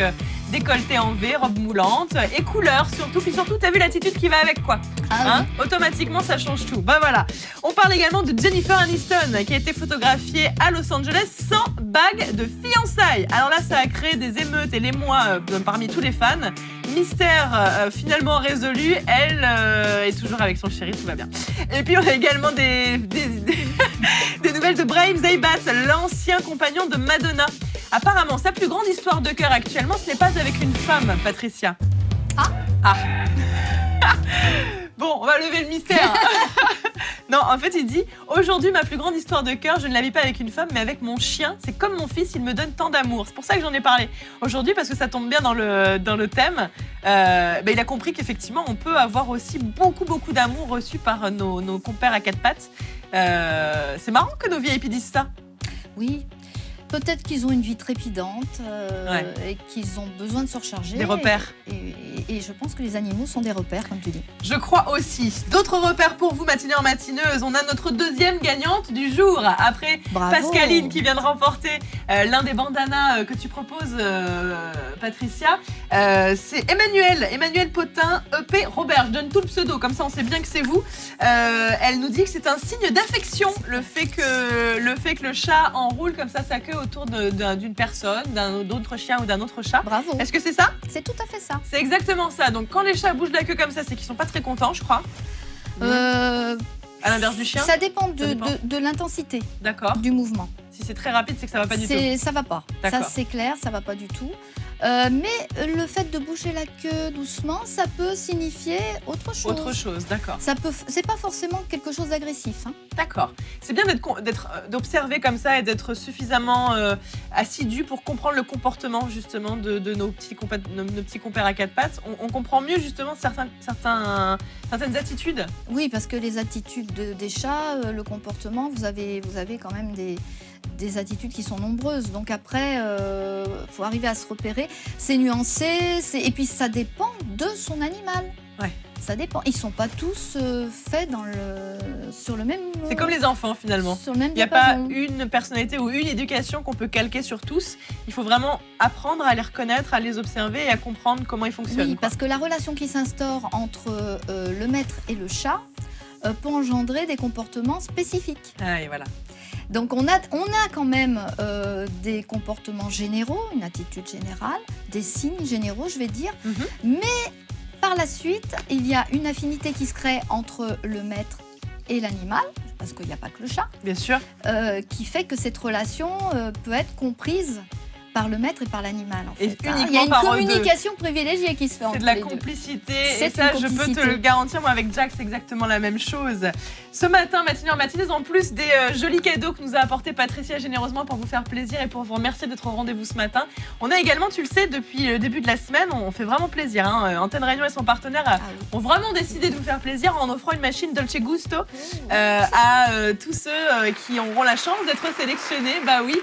décolleté en V, robe moulante et couleur surtout. Puis surtout, t'as vu l'attitude qui va avec quoi, hein? Automatiquement, ça change tout. Bah voilà. On parle également de Jennifer Aniston qui a été photographiée à Los Angeles sans bague de fiançailles. Alors là, ça a créé des émeutes et l'émoi parmi tous les fans. Mystère finalement résolu. Elle est toujours avec son chéri, tout va bien. Et puis on a également des nouvelles de Brahim Zeibat, l'ancien compagnon de Madonna. Apparemment, sa plus grande histoire de cœur actuellement, ce n'est pas avec une femme, Patricia. Ah. Bon, on va lever le mystère. Non, en fait, il dit « Aujourd'hui, ma plus grande histoire de cœur, je ne la vis pas avec une femme, mais avec mon chien. C'est comme mon fils, il me donne tant d'amour. » C'est pour ça que j'en ai parlé aujourd'hui, parce que ça tombe bien dans le thème. Il a compris qu'effectivement, on peut avoir aussi beaucoup d'amour reçu par nos compères à 4 pattes. C'est marrant que nos VIP disent ça. Oui. Peut-être qu'ils ont une vie trépidante et qu'ils ont besoin de se recharger. Des repères. Et je pense que les animaux sont des repères, comme tu dis. Je crois aussi. D'autres repères pour vous, matineurs, matineuses. On a notre 2e gagnante du jour. Après Pascaline qui vient de remporter l'un des bandanas que tu proposes, Patricia. C'est Emmanuel Potin, EP Robert. Je donne tout le pseudo, comme ça on sait bien que c'est vous. Elle nous dit que c'est un signe d'affection, le fait que le chat enroule comme ça sa queue autour d'une personne, d'un autre chien ou d'un autre chat. Bravo. Est-ce que c'est ça? C'est tout à fait ça. C'est exactement ça. Donc quand les chats bougent la queue comme ça, c'est qu'ils sont pas très contents, je crois. À l'inverse du chien. Ça dépend de l'intensité du mouvement. Si c'est très rapide, c'est que ça va pas du tout. Ça va pas. Ça c'est clair, ça va pas du tout. Mais le fait de bouger la queue doucement, ça peut signifier autre chose. Autre chose, d'accord. C'est pas forcément quelque chose d'agressif. Hein. D'accord. C'est bien d'observer comme ça et d'être suffisamment assidu pour comprendre le comportement justement de nos petits compères à 4 pattes. On comprend mieux justement certaines attitudes. Oui, parce que les attitudes des chats, le comportement, vous avez quand même des attitudes qui sont nombreuses. Donc après, faut arriver à se repérer. C'est nuancé, et puis ça dépend de son animal. Ouais. Ça dépend. Ils sont pas tous faits sur le même. C'est comme les enfants finalement. Sur le même. Il n'y a pas une personnalité ou une éducation qu'on peut calquer sur tous. Il faut vraiment apprendre à les reconnaître, à les observer et à comprendre comment ils fonctionnent. Oui, parce que la relation qui s'instaure entre le maître et le chat peut engendrer des comportements spécifiques. Ah, et voilà. Donc on a quand même des comportements généraux, une attitude générale, des signes généraux, je vais dire. Mais par la suite, il y a une affinité qui se crée entre le maître et l'animal, parce qu'il n'y a pas que le chat. Bien sûr. Qui fait que cette relation peut être comprise par le maître et par l'animal. En Et fait, il y a une communication privilégiée qui se fait entre les deux. C'est de la complicité. Et ça, je peux te le garantir. Moi, avec Jack, c'est exactement la même chose. Ce matin, matinée en matinée, en plus des jolis cadeaux que nous a apporté Patricia généreusement pour vous faire plaisir et pour vous remercier d'être au rendez-vous ce matin. On a également, tu le sais, depuis le début de la semaine, on fait vraiment plaisir. Antenne Réunion et son partenaire ont vraiment décidé de vous faire plaisir en offrant une machine Dolce Gusto à tous ceux qui auront la chance d'être sélectionnés. Bah oui.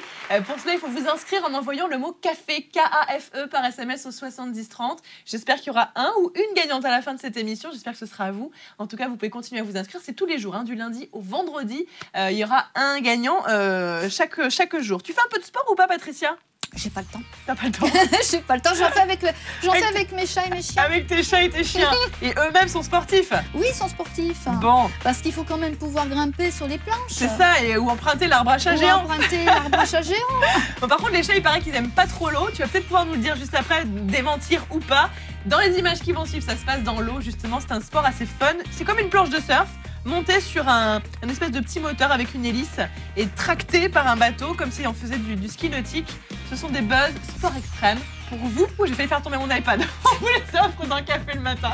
Pour cela, il faut vous inscrire en envoyant le mot café, K-A-F-E, par SMS au 7030. J'espère qu'il y aura un ou une gagnante à la fin de cette émission. J'espère que ce sera à vous. En tout cas, vous pouvez continuer à vous inscrire. C'est tous les jours, du lundi au vendredi. Il y aura un gagnant chaque jour. Tu fais un peu de sport ou pas, Patricia ? J'ai pas le temps. T'as pas le temps? J'ai pas le temps, j'en fais avec mes chats et mes chiens. Avec tes chats et tes chiens. Et eux-mêmes sont sportifs? Oui, ils sont sportifs. Bon. Parce qu'il faut quand même pouvoir grimper sur les planches. C'est ça, ou emprunter l'arbre à chat géant. Bon, par contre, les chats, il paraît qu'ils aiment pas trop l'eau. Tu vas peut-être pouvoir nous le dire juste après, démentir ou pas. Dans les images qui vont suivre, ça se passe dans l'eau, justement. C'est un sport assez fun. C'est comme une planche de surf, montée sur un espèce de petit moteur avec une hélice et tracté par un bateau, comme si on faisait du ski nautique. Ce sont des buzz sport extrême. Pour vous, j'ai failli faire tomber mon iPad. On vous les offre dans le café le matin.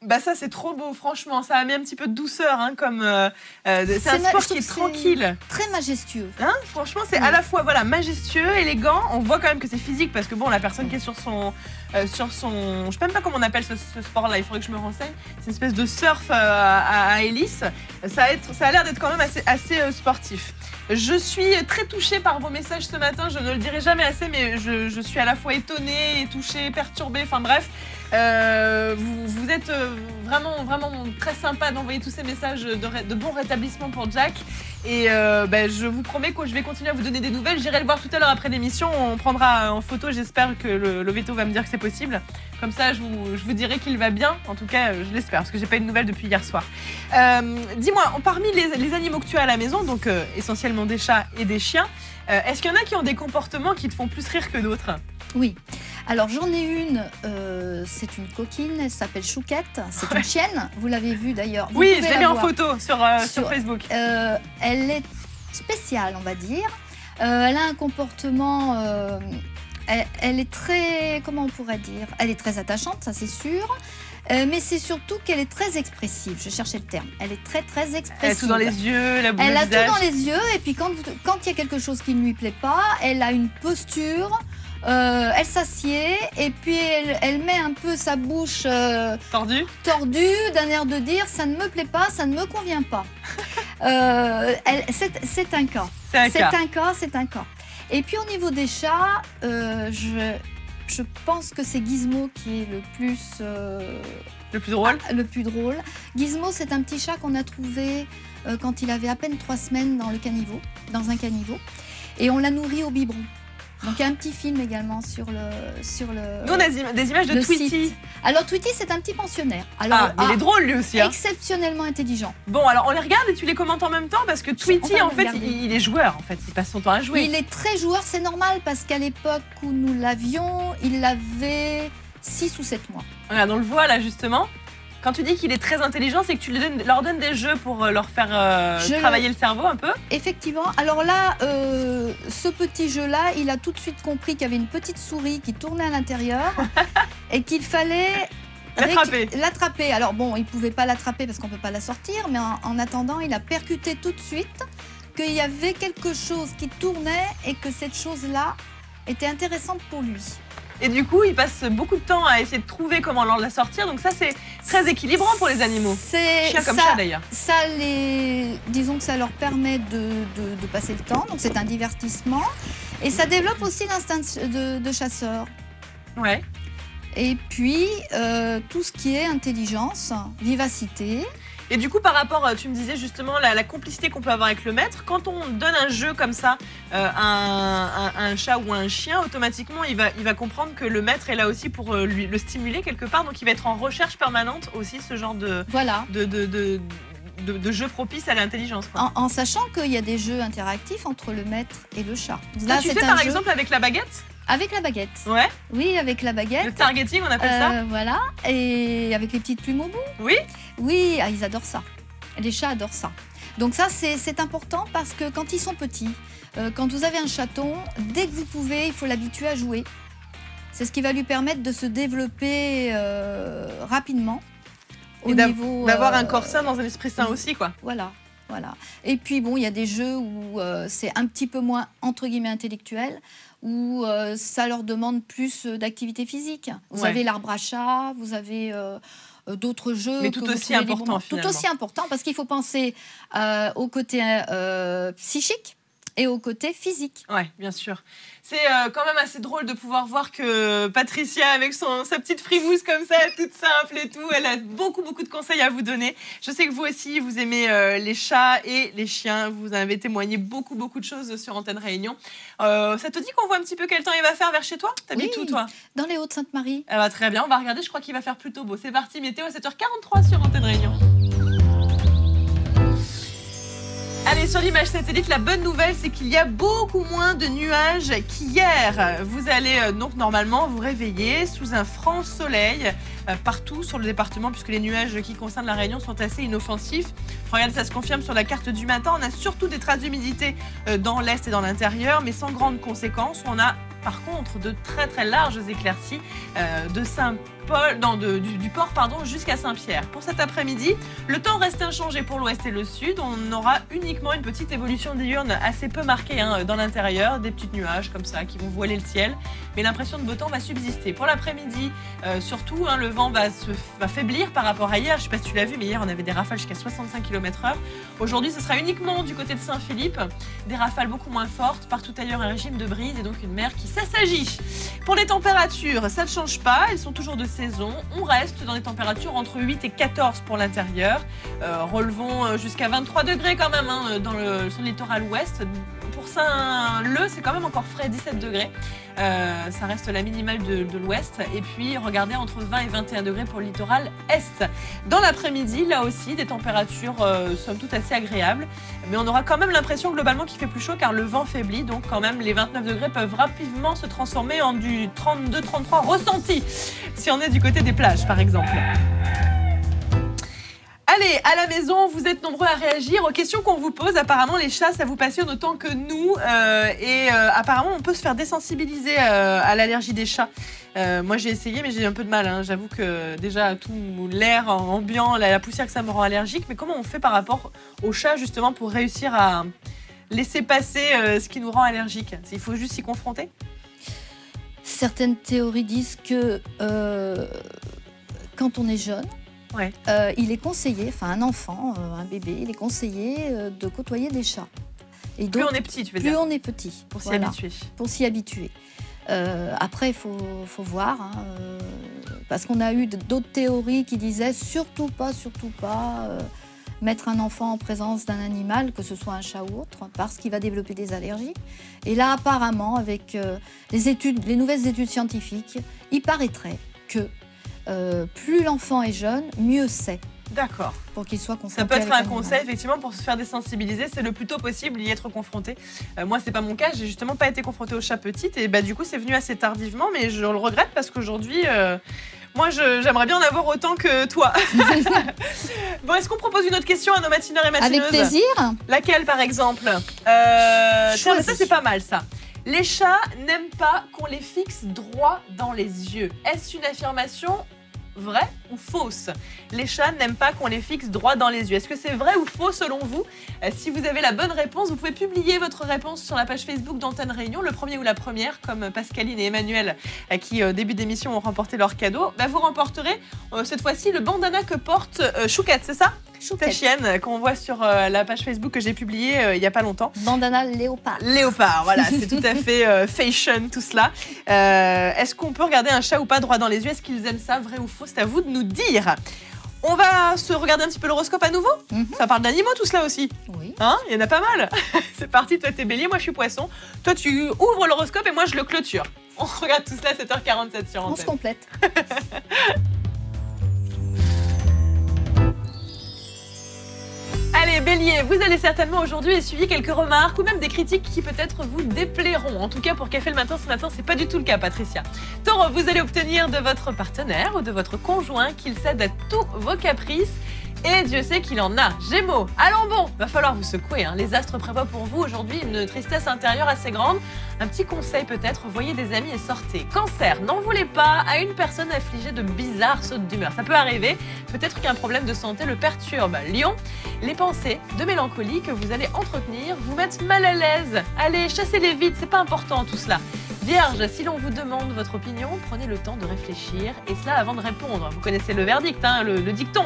Bah ça c'est trop beau, franchement, ça a mis un petit peu de douceur, comme c'est un sport qui est tranquille. Très majestueux. Franchement, c'est à la fois majestueux, élégant. On voit quand même que c'est physique parce que bon, la personne qui est sur son, je sais même pas comment on appelle ce sport-là. Il faudrait que je me renseigne. C'est une espèce de surf à hélice. Ça a l'air d'être quand même assez sportif. Je suis très touchée par vos messages ce matin. Je ne le dirai jamais assez, mais je suis à la fois étonnée, touchée, perturbée. Enfin bref. Vous êtes vraiment très sympa d'envoyer tous ces messages de bon rétablissement pour Jack. Et je vous promets que je vais continuer à vous donner des nouvelles. J'irai le voir tout à l'heure après l'émission. On prendra en photo. J'espère que le veto va me dire que c'est possible. Comme ça, je vous dirai qu'il va bien. En tout cas, je l'espère parce que j'ai pas eu de nouvelles depuis hier soir. Dis-moi, parmi les animaux que tu as à la maison, donc essentiellement des chats et des chiens, est-ce qu'il y en a qui ont des comportements qui te font plus rire que d'autres ? Oui. Alors j'en ai une, c'est une coquine, elle s'appelle Chouquette, c'est une chienne, vous l'avez vue d'ailleurs. Oui, je l'ai mis en photo sur Facebook. Elle est spéciale, on va dire. Elle a un comportement, elle est très, comment on pourrait dire, elle est très attachante, ça c'est sûr. Mais c'est surtout qu'elle est très expressive, je cherchais le terme. Elle est très expressive. Elle a tout dans les yeux, la boule Elle a tout dans les yeux, et puis quand il y a quelque chose qui ne lui plaît pas, elle a une posture Elle s'assied et puis elle met un peu sa bouche tordue d'un air de dire ça ne me plaît pas, ça ne me convient pas. C'est un cas. C'est un cas. Et puis au niveau des chats, je pense que c'est Gizmo qui est le plus drôle. Gizmo, c'est un petit chat qu'on a trouvé quand il avait à peine 3 semaines dans un caniveau. Et on l'a nourri au biberon. Donc il y a un petit film également sur le Nous on a des images de Tweety. Site. Alors Tweety, c'est un petit pensionnaire. Alors, il est drôle lui aussi. Exceptionnellement intelligent. Bon, alors on les regarde et tu les commentes en même temps parce que Tweety, en fait, il est joueur. En fait, il passe son temps à jouer. Il est très joueur, c'est normal parce qu'à l'époque où nous l'avions, il avait 6 ou 7 mois. Regarde, on le voit là justement. Quand tu dis qu'il est très intelligent, c'est que tu leur donnes des jeux pour leur faire travailler le cerveau un peu. Effectivement. Alors là, ce petit jeu-là, il a tout de suite compris qu'il y avait une petite souris qui tournait à l'intérieur et qu'il fallait l'attraper. Alors bon, il ne pouvait pas l'attraper parce qu'on ne peut pas la sortir, mais en attendant, il a percuté tout de suite qu'il y avait quelque chose qui tournait et que cette chose-là était intéressante pour lui. Et du coup, il passe beaucoup de temps à essayer de trouver comment la sortir. Donc ça, c'est très équilibrant pour les animaux. Chien comme chat, d'ailleurs. Disons que ça leur permet de passer le temps. Donc c'est un divertissement. Et ça développe aussi l'instinct de chasseur. Ouais. Et puis, tout ce qui est intelligence, vivacité. Et du coup, par rapport, tu me disais justement la complicité qu'on peut avoir avec le maître, quand on donne un jeu comme ça à un chat ou à un chien, automatiquement, il va comprendre que le maître est là aussi pour le stimuler quelque part. Donc, il va être en recherche permanente aussi, ce genre de jeu propice à l'intelligence. En sachant qu'il y a des jeux interactifs entre le maître et le chat. Là, tu fais par exemple avec la baguette ? Avec la baguette. Ouais. Oui, avec la baguette. Le targeting, on appelle ça. Voilà. Et avec les petites plumes au bout. Oui. Oui, ils adorent ça. Les chats adorent ça. Donc ça, c'est important parce que quand ils sont petits, quand vous avez un chaton, dès que vous pouvez, il faut l'habituer à jouer. C'est ce qui va lui permettre de se développer rapidement. Et d'avoir un corps sain dans un esprit sain aussi, quoi. Voilà. Et puis bon, il y a des jeux où c'est un petit peu moins entre guillemets intellectuel, où ça leur demande plus d'activité physique. Vous avez l'arbre à chat, vous avez d'autres jeux. Mais tout aussi important finalement. Tout aussi important parce qu'il faut penser au côté psychique et au côté physique. Ouais, bien sûr. C'est quand même assez drôle de pouvoir voir que Patricia, avec sa petite frimousse comme ça, toute simple et tout, elle a beaucoup de conseils à vous donner. Je sais que vous aussi, vous aimez les chats et les chiens. Vous avez témoigné beaucoup de choses sur Antenne Réunion. Ça te dit qu'on voit un petit peu quel temps il va faire vers chez toi ? T'habites où, toi ? Dans les Hauts-de-Sainte-Marie. Ah bah, très bien, on va regarder. Je crois qu'il va faire plutôt beau. C'est parti, météo à 7h43 sur Antenne Réunion. Allez, sur l'image satellite, la bonne nouvelle, c'est qu'il y a beaucoup moins de nuages qu'hier. Vous allez donc normalement vous réveiller sous un franc soleil partout sur le département, puisque les nuages qui concernent la Réunion sont assez inoffensifs. Regarde, ça se confirme sur la carte du matin. On a surtout des traces d'humidité dans l'est et dans l'intérieur, mais sans grandes conséquences. On a par contre de très larges éclaircies du port jusqu'à Saint-Pierre. Pour cet après-midi, le temps reste inchangé pour l'ouest et le sud. On aura uniquement une petite évolution diurne assez peu marquée dans l'intérieur, des petits nuages comme ça qui vont voiler le ciel, mais l'impression de beau temps va subsister. Pour l'après-midi, surtout, le vent va faiblir par rapport à hier. Je ne sais pas si tu l'as vu, mais hier on avait des rafales jusqu'à 65 km/h. Aujourd'hui, ce sera uniquement du côté de Saint-Philippe, des rafales beaucoup moins fortes. Partout ailleurs, un régime de brise et donc une mer qui s'assagit. Pour les températures, ça ne change pas, elles sont toujours de saison. On reste dans des températures entre 8 et 14 pour l'intérieur. Relevons jusqu'à 23 degrés quand même sur le littoral ouest. Pour Saint-Leu, c'est quand même encore frais, 17 degrés. Ça reste la minimale de l'ouest. Et puis, regardez, entre 20 et 21 degrés pour le littoral est. Dans l'après-midi, là aussi, des températures somme toute assez agréables. Mais on aura quand même l'impression globalement qu'il fait plus chaud car le vent faiblit. Donc, quand même, les 29 degrés peuvent rapidement se transformer en du 32-33 ressenti. Si on est du côté des plages, par exemple. Allez, à la maison, vous êtes nombreux à réagir aux questions qu'on vous pose. Apparemment, les chats, ça vous passionne autant que nous. Apparemment, on peut se faire désensibiliser à l'allergie des chats. Moi, j'ai essayé, mais j'ai un peu de mal. J'avoue que déjà, tout l'air ambiant, la poussière que ça me rend allergique. Mais comment on fait par rapport aux chats, justement, pour réussir à laisser passer ce qui nous rend allergique ? Il faut juste s'y confronter ? certaines théories disent que quand on est jeune, il est conseillé, enfin un enfant, un bébé, il est conseillé de côtoyer des chats. Et donc, plus on est petit, tu veux dire. Plus on est petit. Pour s'y habituer. Pour s'y habituer. Après, il faut voir, hein, parce qu'on a eu d'autres théories qui disaient surtout pas mettre un enfant en présence d'un animal, que ce soit un chat ou autre, parce qu'il va développer des allergies. Et là, apparemment, avec les nouvelles études scientifiques, il paraîtrait que plus l'enfant est jeune, mieux c'est. D'accord. Pour qu'il soit confronté. Ça peut être un conseil, effectivement, pour se faire désensibiliser. C'est le plus tôt possible y être confronté. Moi, c'est pas mon cas. J'ai justement pas été confrontée au chat petite. Et du coup, c'est venu assez tardivement. Mais je le regrette parce qu'aujourd'hui, moi, j'aimerais bien en avoir autant que toi. Bon, est-ce qu'on propose une autre question à nos matineurs et matineuses? Avec plaisir. Laquelle, par exemple? Tiens, mais ça, c'est pas mal, ça. Les chats n'aiment pas qu'on les fixe droit dans les yeux. Est-ce une affirmation vraie ou fausse? Les chats n'aiment pas qu'on les fixe droit dans les yeux. Est-ce que c'est vrai ou faux selon vous? Si vous avez la bonne réponse, vous pouvez publier votre réponse sur la page Facebook d'Antenne Réunion, le premier ou la première, comme Pascaline et Emmanuel, qui début d'émission ont remporté leur cadeau. Vous remporterez cette fois-ci le bandana que porte Chouquette, c'est ça? Ta chienne qu'on voit sur la page Facebook que j'ai publiée il n'y a pas longtemps. Bandana léopard. Léopard, voilà, c'est tout à fait fashion tout cela. Est-ce qu'on peut regarder un chat ou pas droit dans les yeux? Est-ce qu'ils aiment ça, vrai ou faux? C'est à vous de nous dire. On va se regarder un petit peu l'horoscope à nouveau. Ça parle d'animaux tout cela aussi. Oui. Hein? Il y en a pas mal. C'est parti, toi t'es bélier, moi je suis poisson. Toi tu ouvres l'horoscope et moi je le clôture. On regarde tout cela à 7h47 sur Antenne. On se complète. Allez, Bélier, vous allez certainement aujourd'hui essuyer quelques remarques ou même des critiques qui peut-être vous déplairont. En tout cas, pour Café le matin, ce matin, c'est pas du tout le cas, Patricia. Taureau, vous allez obtenir de votre partenaire ou de votre conjoint qu'il cède à tous vos caprices. Et Dieu sait qu'il en a. Gémeaux, allons bon, va falloir vous secouer. Les astres prévoient pour vous aujourd'hui une tristesse intérieure assez grande. Un petit conseil peut-être, voyez des amis et sortez. Cancer, n'en voulez pas à une personne affligée de bizarres sautes d'humeur. Ça peut arriver, peut-être qu'un problème de santé le perturbe. Lion, les pensées de mélancolie que vous allez entretenir vous mettent mal à l'aise. Allez, chassez les vides, c'est pas important tout cela. Vierge, si l'on vous demande votre opinion, prenez le temps de réfléchir et cela avant de répondre. Vous connaissez le verdict, le dicton.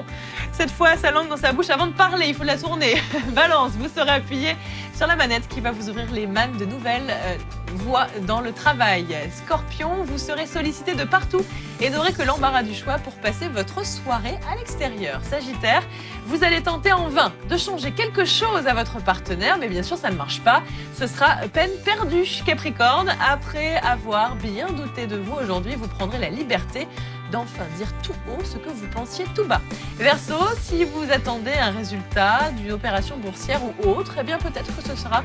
Cette fois, sa langue dans sa bouche avant de parler, il faut la tourner. Balance, vous serez appuyé sur la manette qui va vous ouvrir les mannes de nouvelles voies dans le travail. Scorpion, vous serez sollicité de partout et n'aurez que l'embarras du choix pour passer votre soirée à l'extérieur. Sagittaire, vous allez tenter en vain de changer quelque chose à votre partenaire, mais bien sûr, ça ne marche pas. Ce sera peine perdue. Capricorne, après avoir bien douté de vous aujourd'hui, vous prendrez la liberté d'enfin dire tout haut ce que vous pensiez tout bas. Verseau, si vous attendez un résultat d'une opération boursière ou autre, eh bien peut-être que ce sera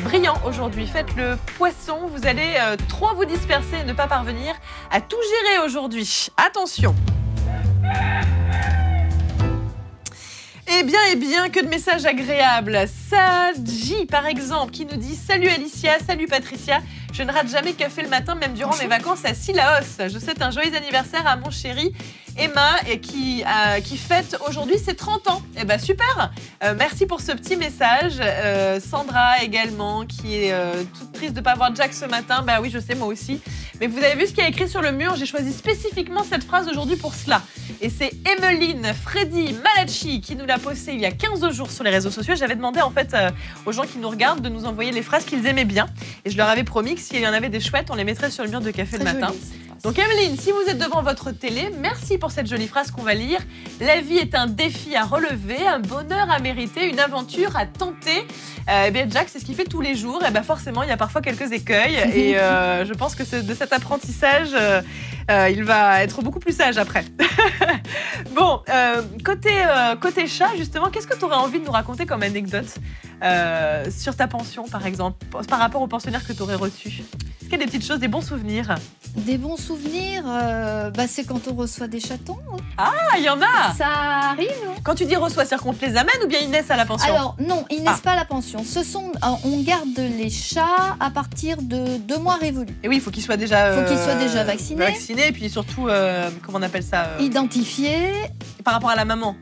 brillant aujourd'hui. Faites le poisson, vous allez trop vous disperser et ne pas parvenir à tout gérer aujourd'hui. Attention! Eh bien, que de messages agréables. Sadji, par exemple, qui nous dit « Salut Alicia, salut Patricia, je ne rate jamais Café le matin, même durant mes vacances à Sillaos. Je souhaite un joyeux anniversaire à mon chéri Emma, qui fête aujourd'hui ses 30 ans. » Eh bien, super. Merci pour ce petit message. Sandra également, qui est toute triste de ne pas voir Jack ce matin. Bah oui, je sais, moi aussi. Mais vous avez vu ce qu'il y a écrit sur le mur. J'ai choisi spécifiquement cette phrase aujourd'hui pour cela. Et c'est Emeline Freddy Malachi qui nous l'a postée il y a 15 jours sur les réseaux sociaux. J'avais demandé en fait aux gens qui nous regardent de nous envoyer les phrases qu'ils aimaient bien. Et je leur avais promis que s'il y en avait des chouettes, on les mettrait sur le mur de Café le matin. Donc Emeline, si vous êtes devant votre télé, merci pour cette jolie phrase qu'on va lire. La vie est un défi à relever, un bonheur à mériter, une aventure à tenter. Bien Jack, c'est ce qu'il fait tous les jours. Et bien forcément, il y a parfois quelques écueils. Et je pense que de cet apprentissage, il va être beaucoup plus sage après. Bon, côté chat, justement, qu'est-ce que tu aurais envie de nous raconter comme anecdote sur ta pension, par exemple, par rapport aux pensionnaires que tu aurais reçus? Est-ce qu'il y a des petites choses, des bons souvenirs? Des bons souvenirs, c'est quand on reçoit des chatons. Ah, il y en a! Ça arrive. Quand tu dis reçoit, c'est-à-dire qu'on te les amène ou bien ils naissent à la pension? Alors non, ils naissent pas à la pension. On garde les chats à partir de 2 mois révolus. Et oui, il faut qu'ils soient déjà vaccinés. Vaccinés, et puis surtout, comment on appelle ça? Identifiés. Par rapport à la maman.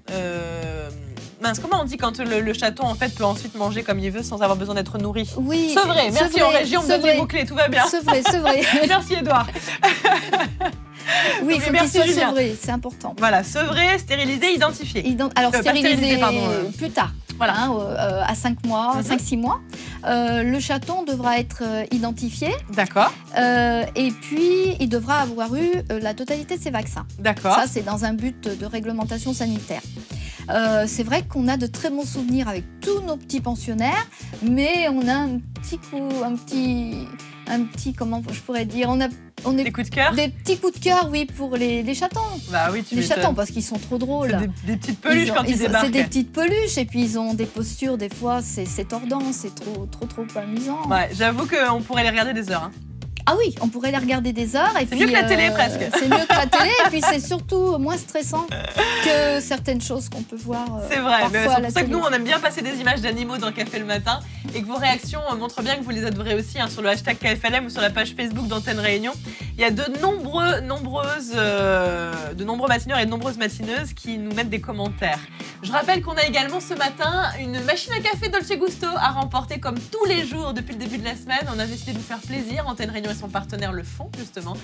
mince, comment on dit quand le chaton en fait peut ensuite manger comme il veut sans avoir besoin d'être nourri? Oui. C'est vrai, merci en régie, on me donne les mots-clés, tout va bien. C'est vrai, c'est vrai. Merci Edouard. Oui, il faut qu'il soit sevré, c'est important. Voilà, sevré, stérilisé, identifié. Alors stérilisé pardon, plus tard. Voilà. À 5 mois, 5-6 mois. Le chaton devra être identifié. D'accord. Et puis, il devra avoir eu la totalité de ses vaccins. D'accord. Ça, c'est dans un but de réglementation sanitaire. C'est vrai qu'on a de très bons souvenirs avec tous nos petits pensionnaires, mais on a un petit, comment je pourrais dire, on est des coups de cœur. Des petits coups de cœur, oui, pour les chatons. Bah oui, tu les chatons, parce qu'ils sont trop drôles. C'est des petites peluches quand ils débarquent. C'est des petites peluches, et puis ils ont des postures, des fois, c'est tordant, c'est trop amusant. Ouais, j'avoue qu'on pourrait les regarder des heures. Hein. Ah oui, on pourrait les regarder des heures. C'est mieux que la télé, presque. C'est mieux que la télé, et puis c'est surtout moins stressant que certaines choses qu'on peut voir. C'est vrai, mais c'est pour ça que nous, on aime bien passer des images d'animaux dans Café le matin, et que vos réactions montrent bien que vous les adorez aussi sur le hashtag KFLM ou sur la page Facebook d'Antenne Réunion. Il y a de nombreux matineurs et de nombreuses matineuses qui nous mettent des commentaires. Je rappelle qu'on a également ce matin une machine à café Dolce Gusto à remporter comme tous les jours depuis le début de la semaine. On a décidé de vous faire plaisir. Antenne Réunion et son partenaire le font justement.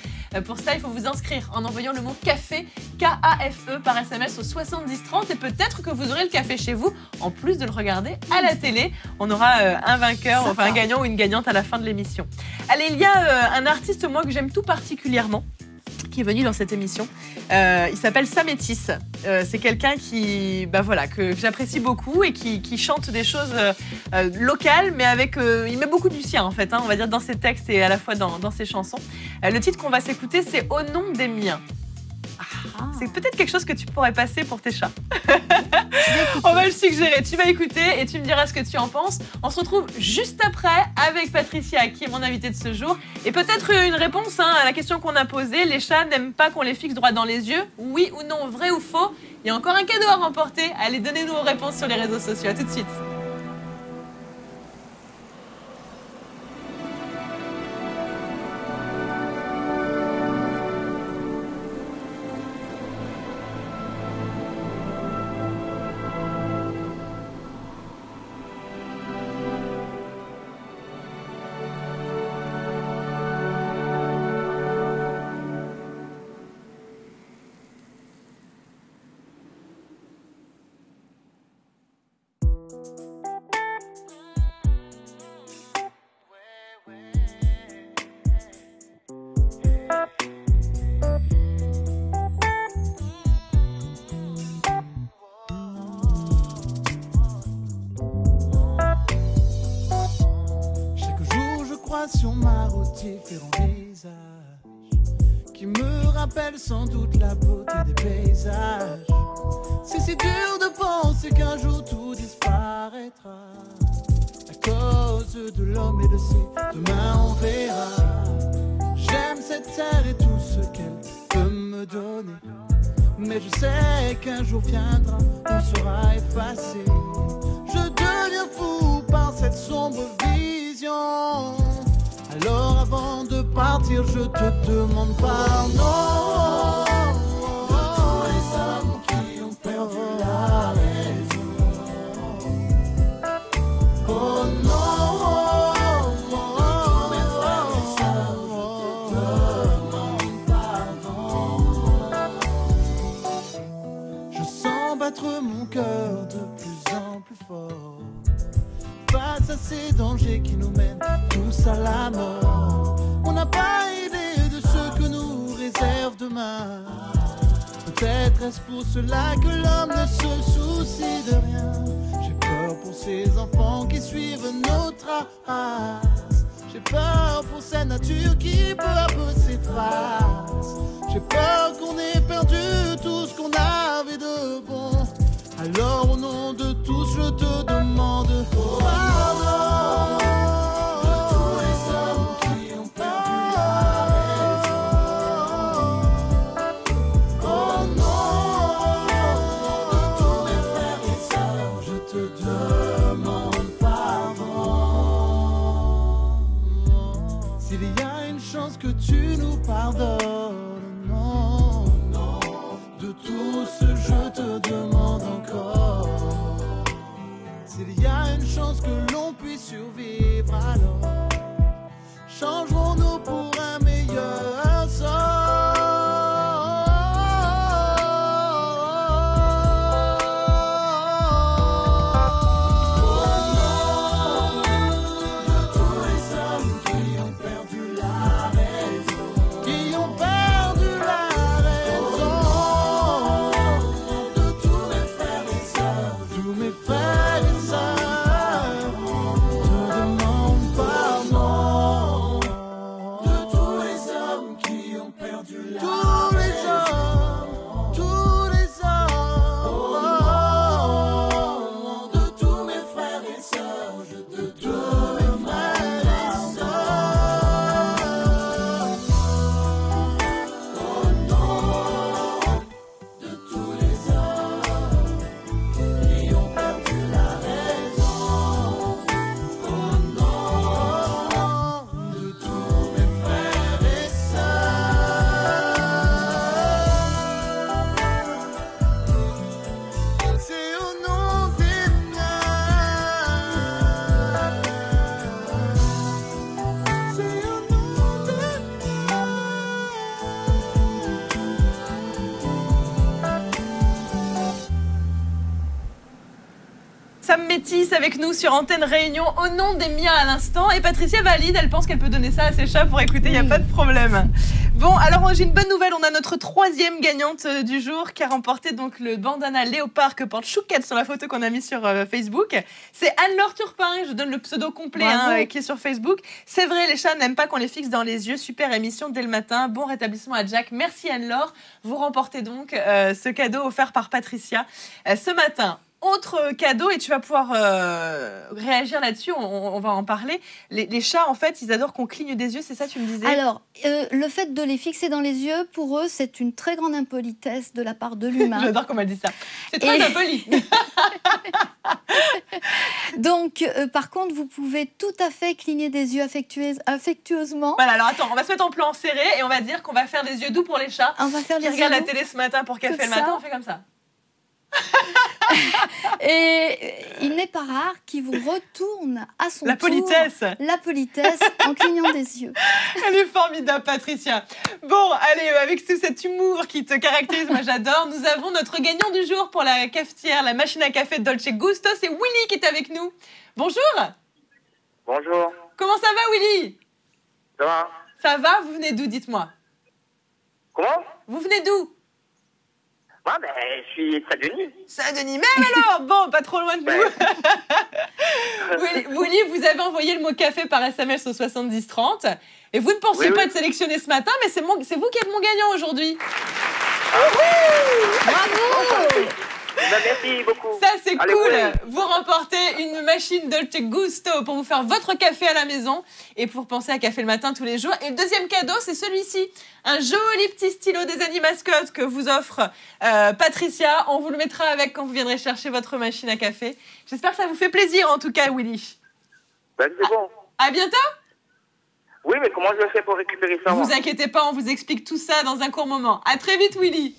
Pour ça, il faut vous inscrire en envoyant le mot café, K-A-F-E, par SMS au 7030, et peut-être que vous aurez le café chez vous en plus de le regarder à la télé. On aura un vainqueur, enfin un gagnant ou une gagnante à la fin de l'émission. Allez, il y a un artiste, moi, que j'aime tout particulièrement, qui est venu dans cette émission. Il s'appelle Sam Etis. C'est quelqu'un que j'apprécie beaucoup et qui chante des choses locales, mais il met beaucoup du sien en fait, on va dire, dans ses textes et à la fois dans ses chansons. Le titre qu'on va s'écouter, c'est Au nom des miens. C'est peut-être quelque chose que tu pourrais passer pour tes chats. On va le suggérer. Tu vas écouter et tu me diras ce que tu en penses. On se retrouve juste après avec Patricia, qui est mon invitée de ce jour. Et peut-être une réponse à la question qu'on a posée. Les chats n'aiment pas qu'on les fixe droit dans les yeux. Oui ou non, vrai ou faux? Il y a encore un cadeau à remporter. Allez, donnez-nous vos réponses sur les réseaux sociaux. À tout de suite. Sur ma route, différents visages qui me rappellent sans doute la beauté des paysages. C'est si dur de penser qu'un jour tout disparaîtra à cause de l'homme et de ses demain on verra. J'aime cette terre et tout ce qu'elle peut me donner, mais je sais qu'un jour viendra, on sera effacé. Je deviens fou par cette sombre vision. Alors avant de partir, je te demande pardon de tous les hommes qui ont perdu la raison. Oh non, de tous mes frères et sœurs, je te demande pardon. Je sens battre mon cœur de plus en plus fort face à ces dangers qui nous mènent tous à la mort. On n'a pas idée de ce que nous réserve demain. Peut-être est-ce pour cela que l'homme ne se soucie de rien. J'ai peur pour ces enfants qui suivent nos traces. J'ai peur pour cette nature qui peu à peu s'efface. J'ai peur qu'on ait perdu tout ce qu'on avait de bon. Alors au nom de tous, je te demande pardon de tous les hommes qui ont perdu la raison. Oh non, de tous mes frères et sœurs, je te demande pardon. S'il y a une chance que tu nous pardonnes, non, de tous je te demande encore. S'il y a une chance que l'on puisse survivre, alors changerons-nous pour un meilleur sort. Métis avec nous sur Antenne Réunion au nom des miens à l'instant et Patricia valide, elle pense qu'elle peut donner ça à ses chats pour écouter, il n'y a pas de problème. Bon, alors j'ai une bonne nouvelle, on a notre 3e gagnante du jour qui a remporté donc le bandana léopard que porte Chouquette sur la photo qu'on a mise sur Facebook. C'est Anne-Laure Turpin, je donne le pseudo complet qui est sur Facebook. C'est vrai, les chats n'aiment pas qu'on les fixe dans les yeux, super émission dès le matin, bon rétablissement à Jack, merci Anne-Laure. Vous remportez donc ce cadeau offert par Patricia ce matin. Autre cadeau, et tu vas pouvoir réagir là-dessus, on va en parler. Les chats, en fait, ils adorent qu'on cligne des yeux, c'est ça tu me disais? Alors, le fait de les fixer dans les yeux, pour eux, c'est une très grande impolitesse de la part de l'humain. J'adore comment elle dit ça. C'est très impoli. Donc, par contre, vous pouvez tout à fait cligner des yeux affectueusement. Voilà, alors attends, on va se mettre en plan serré et on va dire qu'on va faire des yeux doux pour les chats. On va faire les yeux doux. Qui regardent la télé ce matin pour Café le matin, on fait comme ça. Et il n'est pas rare qu'il vous retourne à son tour la politesse en clignant des yeux. Elle est formidable, Patricia. Bon, allez, avec tout cet humour qui te caractérise, moi j'adore, nous avons notre gagnant du jour pour la cafetière, la machine à café de Dolce Gusto, c'est Willy qui est avec nous. Bonjour. Bonjour. Comment ça va, Willy? Ça va. Ça va, vous venez d'où, dites-moi? Comment? Vous venez d'où? Moi, ben, je suis Saint-Denis. Saint-Denis, même alors? Bon, pas trop loin de nous. Willy, vous avez envoyé le mot café par SMS au 70 30. Et vous ne pensiez pas être sélectionné ce matin, mais c'est vous qui êtes mon gagnant aujourd'hui. Bravo! Ben, merci beaucoup. Ça, c'est cool. Vous remportez une machine Dolce Gusto pour vous faire votre café à la maison et pour penser à Café le matin tous les jours. Et le deuxième cadeau, c'est celui-ci. Un joli petit stylo des Animascottes que vous offre Patricia. On vous le mettra avec quand vous viendrez chercher votre machine à café. J'espère que ça vous fait plaisir, en tout cas, Willy. Ben, c'est bon. À bientôt. Oui, mais comment je fais pour récupérer ça? Ne vous inquiétez pas, on vous explique tout ça dans un court moment. À très vite, Willy.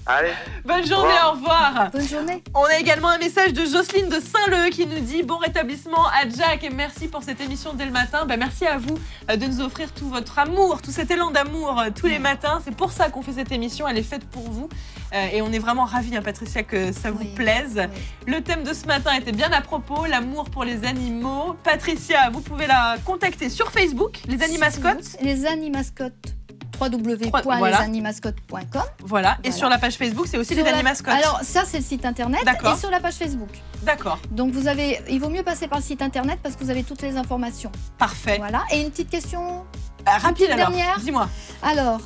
Allez. Bonne journée, au revoir. Bonne journée. On a également un message de Jocelyne de Saint-Leu qui nous dit bon rétablissement à Jack et merci pour cette émission dès le matin. Ben, merci à vous de nous offrir tout votre amour, tout cet élan d'amour tous les matins. C'est pour ça qu'on fait cette émission, elle est faite pour vous. Et on est vraiment ravis, hein, Patricia, que ça vous plaise. Le thème de ce matin était bien à propos, l'amour pour les animaux. Patricia, vous pouvez la contacter sur Facebook, les Animascottes. Les Animascottes. www.lesanimascottes.com. Voilà, et sur la page Facebook, c'est aussi les Animascottes. Alors, ça, c'est le site internet et sur la page Facebook. D'accord. Donc, il vaut mieux passer par le site internet parce que vous avez toutes les informations. Parfait. Voilà, et une petite question rapide alors, dernière. Dis-moi. Alors,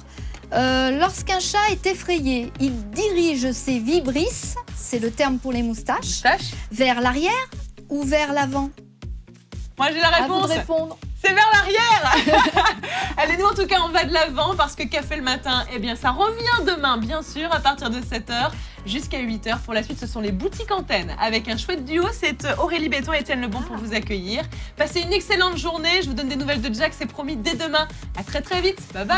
lorsqu'un chat est effrayé, il dirige ses vibrisses, c'est le terme pour les moustaches, vers l'arrière ou vers l'avant? Moi, j'ai la réponse. À vous de répondre. C'est vers l'arrière. Allez, nous en tout cas, on va de l'avant parce que Café le matin, eh bien, ça revient demain, bien sûr, à partir de 7h jusqu'à 8h. Pour la suite, ce sont les boutiques antennes avec un chouette duo. C'est Aurélie Béton et Étienne Lebon pour vous accueillir. Passez une excellente journée. Je vous donne des nouvelles de Jack, c'est promis, dès demain. À très très vite. Bye bye.